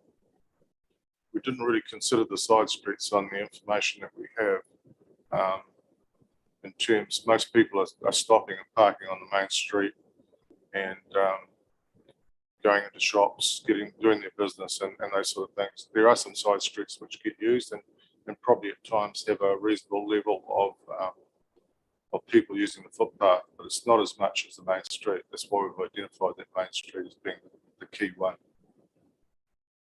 We didn't really consider the side streets on the information that we have. In terms, most people are stopping and parking on the main street and going into shops, doing their business and those sort of things. There are some side streets which get used and probably at times have a reasonable level of people using the footpath, but it's not as much as the main street. That's why we've identified that main street as being the key one.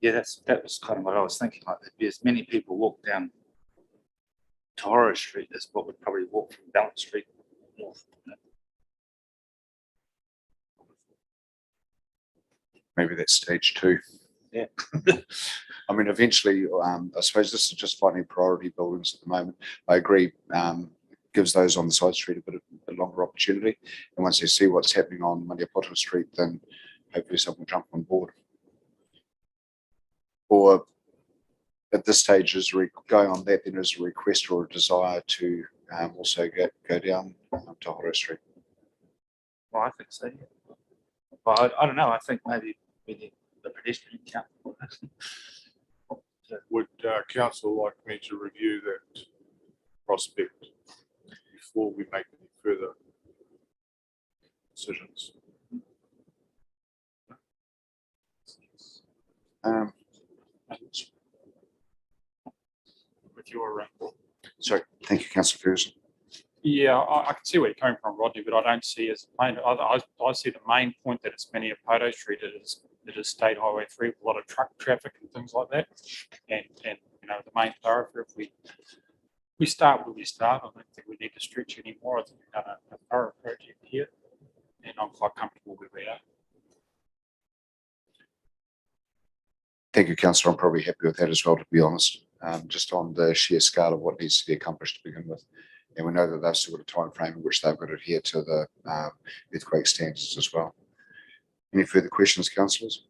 Yeah, that was kind of what I was thinking. Like, there'd be as many people walk down Tāwhara Street as what would probably walk from Balance Street north. Maybe that's stage 2. Yeah. I mean, eventually, I suppose this is just finding priority buildings at the moment. I agree. Gives those on the side street a longer opportunity. And once they see what's happening on Mandiapoto Street, then hopefully someone will jump on board. Or at this stage, is going on that, then there's a request or a desire to also go down Tāwhara Street. Well, I think so. Yeah. Well, I don't know. I think maybe we need the pedestrian count. Would council like me to review that prospect before we make any further decisions? With your sorry, thank you, Councillor Ferguson. Yeah, I can see where you're coming from, Rodney, but I don't see as main. I see the main point that it's Mandiapoto Street. It is State Highway 3 with a lot of truck traffic and things like that. And you know, the main thoroughfare, if we start where we start, I don't think we need to stretch anymore. I think we've done a thorough project here, and I'm quite comfortable where we are. Thank you, Councillor. I'm probably happy with that as well, to be honest. Just on the sheer scale of what needs to be accomplished to begin with. And we know that they've still got a time frame in which they've got to adhere to the earthquake standards as well. Any further questions, councillors?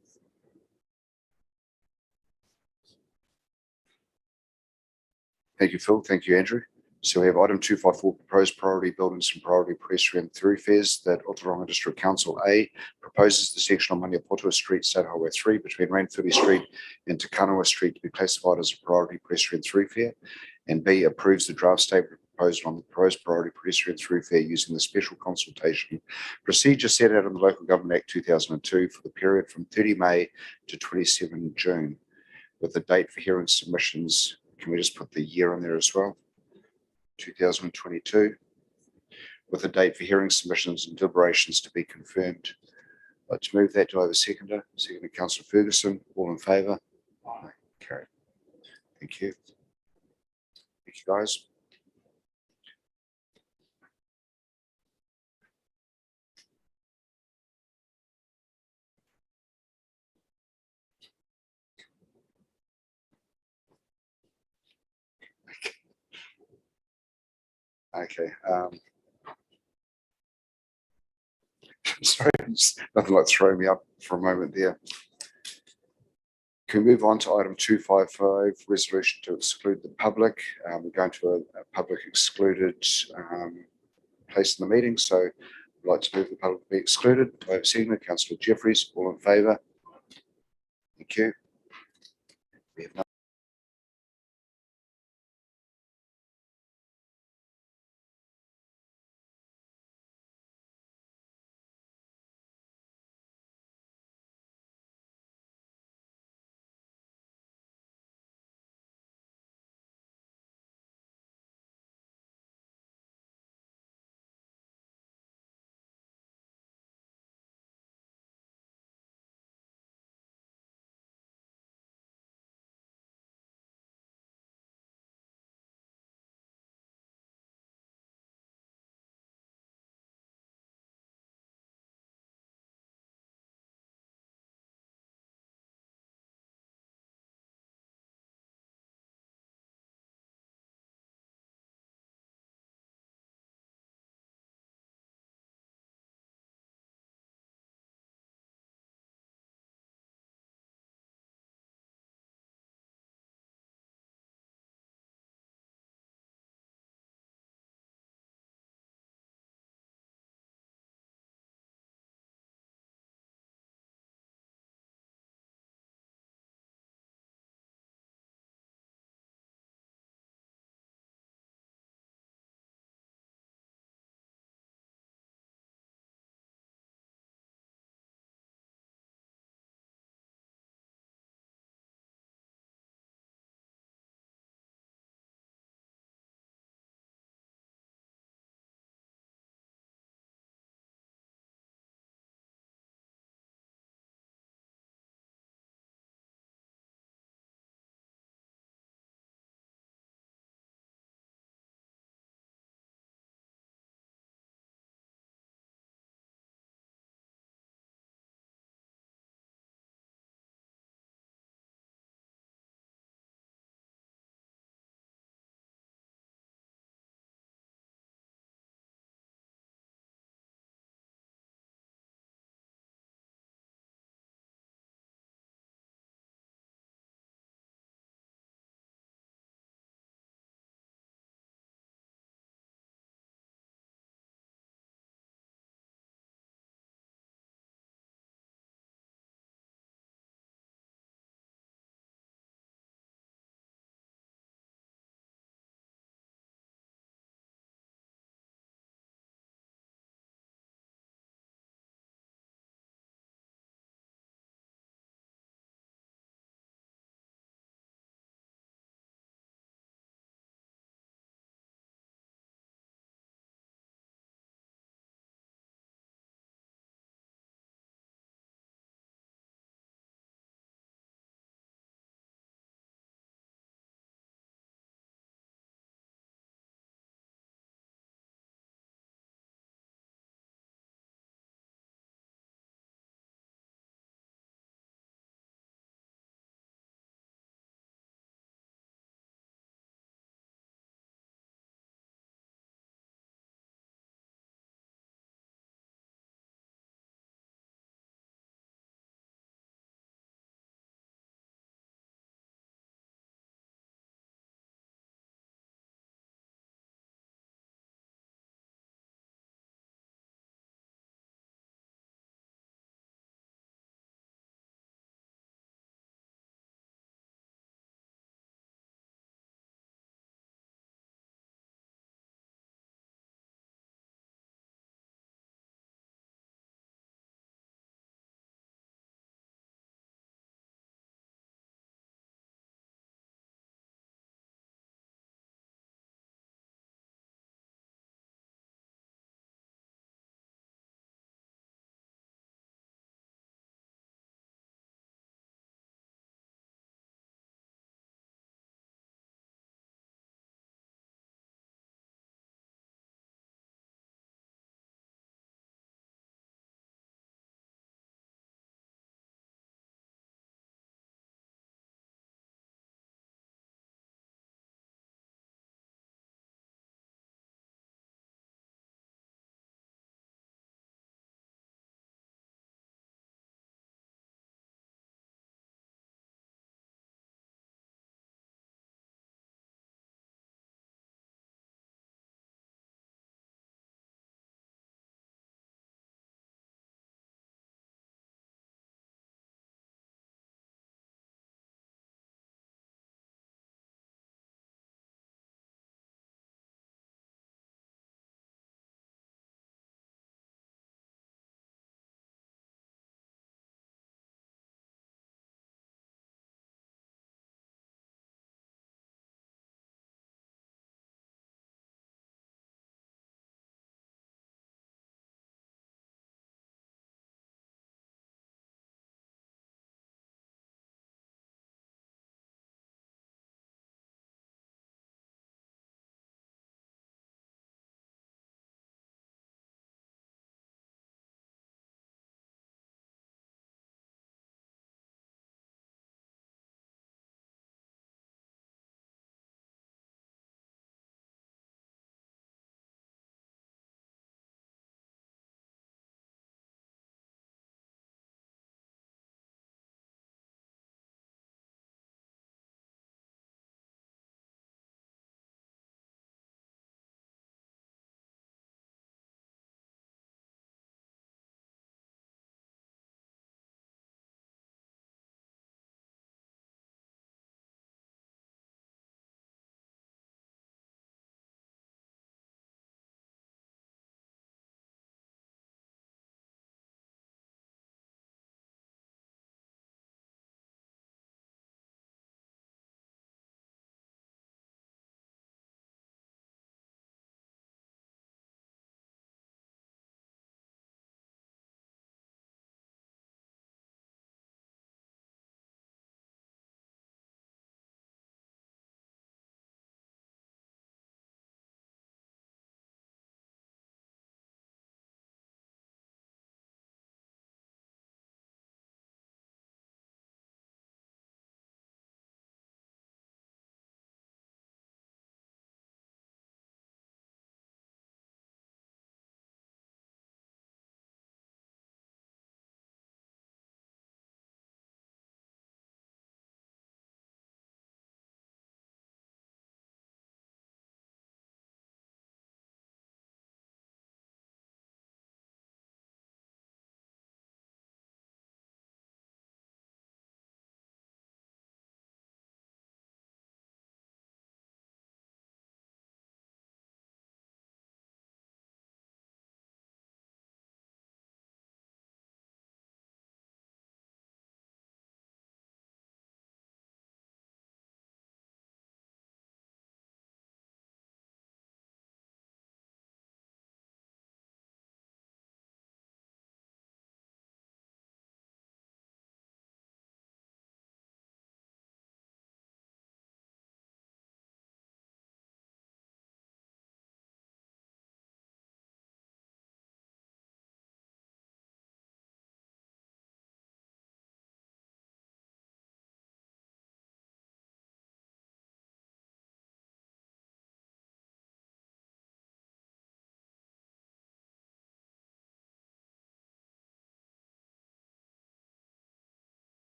Thank you, Phil. Thank you, Andrew. So we have item 254, proposed priority buildings and priority pedestrian thoroughfares that Ōtorohanga District Council A proposes the section on Maniapoto Street, State Highway 3 between Ranfurly Street and Te Kanawa Street to be classified as a priority pedestrian thoroughfare, and B, approves the draft statement proposed on the proposed priority pedestrian thoroughfare using the special consultation procedure set out in the Local Government Act 2002 for the period from 30 May to 27 June, with the date for hearing submissions. Can we just put the year in there as well? 2022, with a date for hearing submissions and deliberations to be confirmed. I'd like to move that. Do I have a seconder? Seconder, Councillor Ferguson. All in favour? Aye. Carried. Thank you. Thank you, guys. Okay. Sorry, nothing like throwing me up for a moment there. Can we move on to item 255, resolution to exclude the public? We're going to a public excluded place in the meeting, so I'd like to move the public be excluded. Do I have a seconder? Councillor Jeffries, all in favour? Thank you. We have no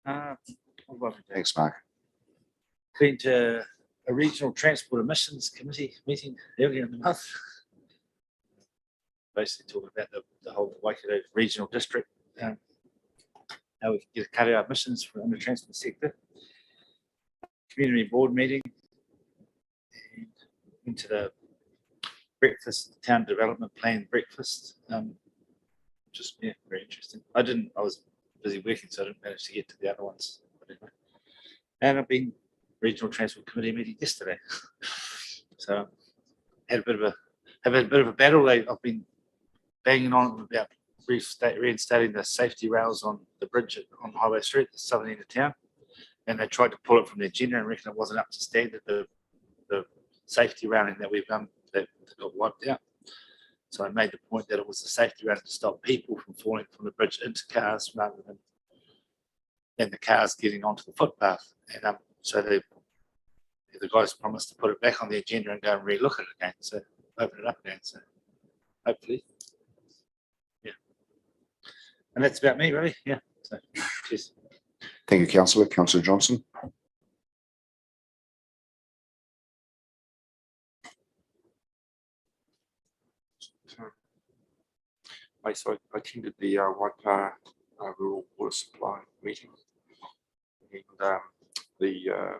Thanks, Mark. Been to a regional transport emissions committee meeting earlier in the month. Basically talking about the whole Waikato regional district, how we can get cut our emissions from the transport sector. Community board meeting, and into the breakfast, town development plan breakfast. Just very interesting. I was busy working, so I didn't manage to get to the other ones. And I've been regional transport committee meeting yesterday, so had a bit of a battle. I've been banging on about reinstating the safety rails on the bridge on Highway Street, the southern end of town, and they tried to pull it from the agenda and reckon it wasn't up to standard. The safety railing that we've done that got wiped out. So I made the point that it was the safety railing to stop people from falling from the bridge into cars rather than the cars getting onto the footpath. And so the guys promised to put it back on the agenda and go and relook at it again. So open it up again. So hopefully, yeah. And that's about me, really. Yeah. So cheers. Thank you, Councillor. Councillor Johnson. So I attended the Waipa Rural Water Supply meeting, and the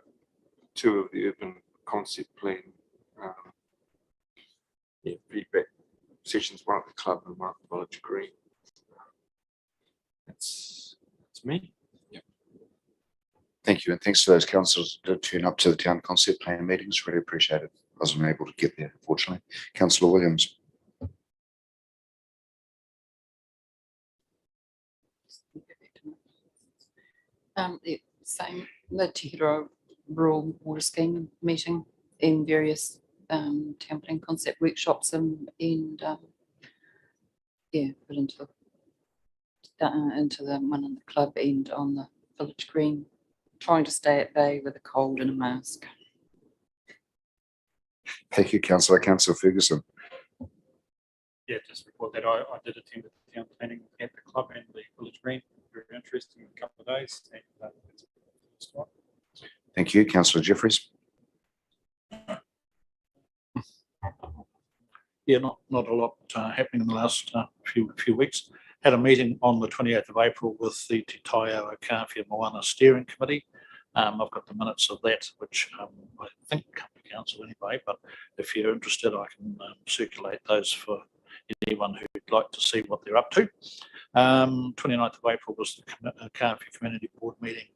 two of the urban concept plan feedback sessions, one at the club and one at the Village Green. That's me. Yeah. Thank you, and thanks to those councillors that turn up to the town concept plan meetings. Really appreciate it. I wasn't able to get there, unfortunately. Councillor Williams. Same, the Te Hira Rural Water Scheme meeting in various town planning concept workshops and put into the one in the club and on the Village Green, trying to stay at bay with a cold and a mask. Thank you, Councillor. Councillor Ferguson. Yeah, just report that I did attend the town planning at the club and the Village Green. Very interesting, a couple of days. And, Thank you, Councillor Jeffries. yeah, not a lot happening in the last few weeks. Had a meeting on the 28th of April with the Te Taio Kāwhia Moana Steering Committee. I've got the minutes of that, which I think come to council anyway, but if you're interested, I can circulate those for anyone who'd like to see what they're up to. 29th of April was the Kāwhia Community Board meeting,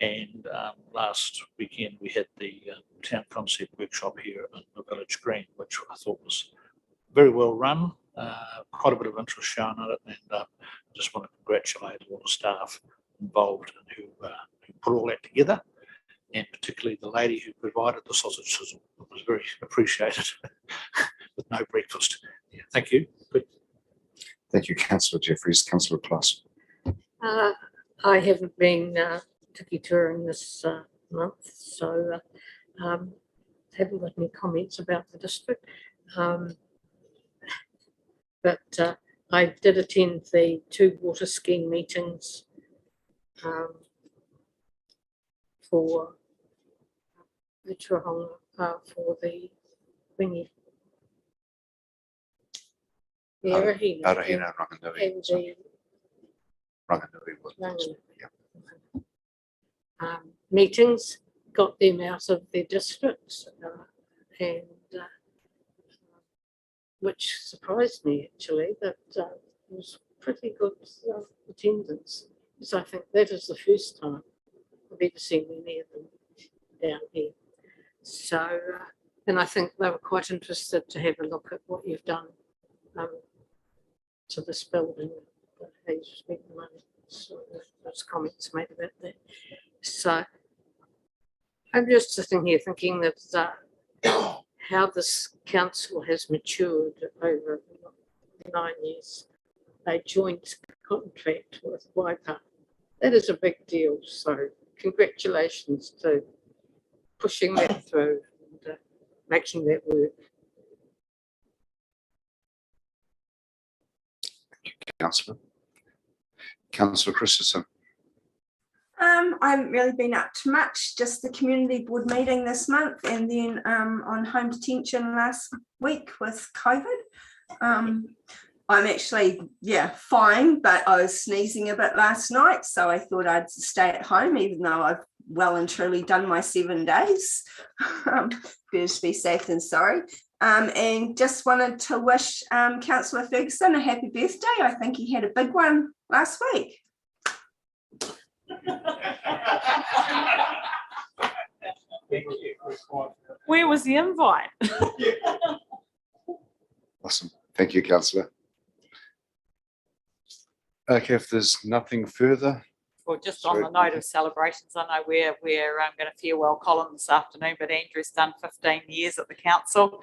and last weekend we had the town concept workshop here in the Village Green, which I thought was very well run, quite a bit of interest shown in it, and I just want to congratulate all the staff involved and who put all that together, and particularly the lady who provided the sausage sizzle. It was very appreciated with no breakfast. Yeah, thank you. Good. Thank you, Councillor Jeffries. Councillor Plus. I haven't been tiki touring this month, so haven't got any comments about the district. But I did attend the 2 water scheme meetings for Ōtorohanga, for the Wingi. Arahina, Ranganui. And the Ranganui. Yeah. Meetings, got them out of their districts, and which surprised me actually, that it was pretty good attendance, because I think that is the first time I've ever seen many of them down here. So, and I think they were quite interested to have a look at what you've done to this building, how you spent the money. So there's comments made about that. So I'm just sitting here thinking that how this council has matured over 9 years. A joint contract with Waipa. That is a big deal. So congratulations to pushing that through and making that work. Councillor. Councillor Christensen. I haven't really been up to much, just the community board meeting this month and then on home detention last week with COVID. I'm actually, fine, but I was sneezing a bit last night, so I thought I'd stay at home, even though I've well and truly done my 7 days. Better to be safe than sorry. And just wanted to wish Councillor Ferguson a happy birthday. I think he had a big one last week. Where was the invite? Awesome. Thank you, Councillor. Okay, if there's nothing further. Well, just on the note of celebrations, I know we're going to farewell Colin this afternoon, but Andrew's done 15 years at the council.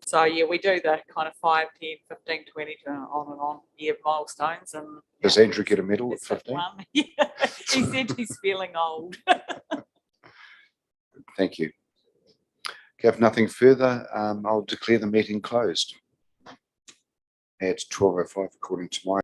So yeah, we do the kind of 5, 10, 15, 20 on and on year milestones. And does Andrew get a medal at 15? Yeah, he said he's feeling old. Thank you. Okay, if nothing further, I'll declare the meeting closed at 12:05 according to my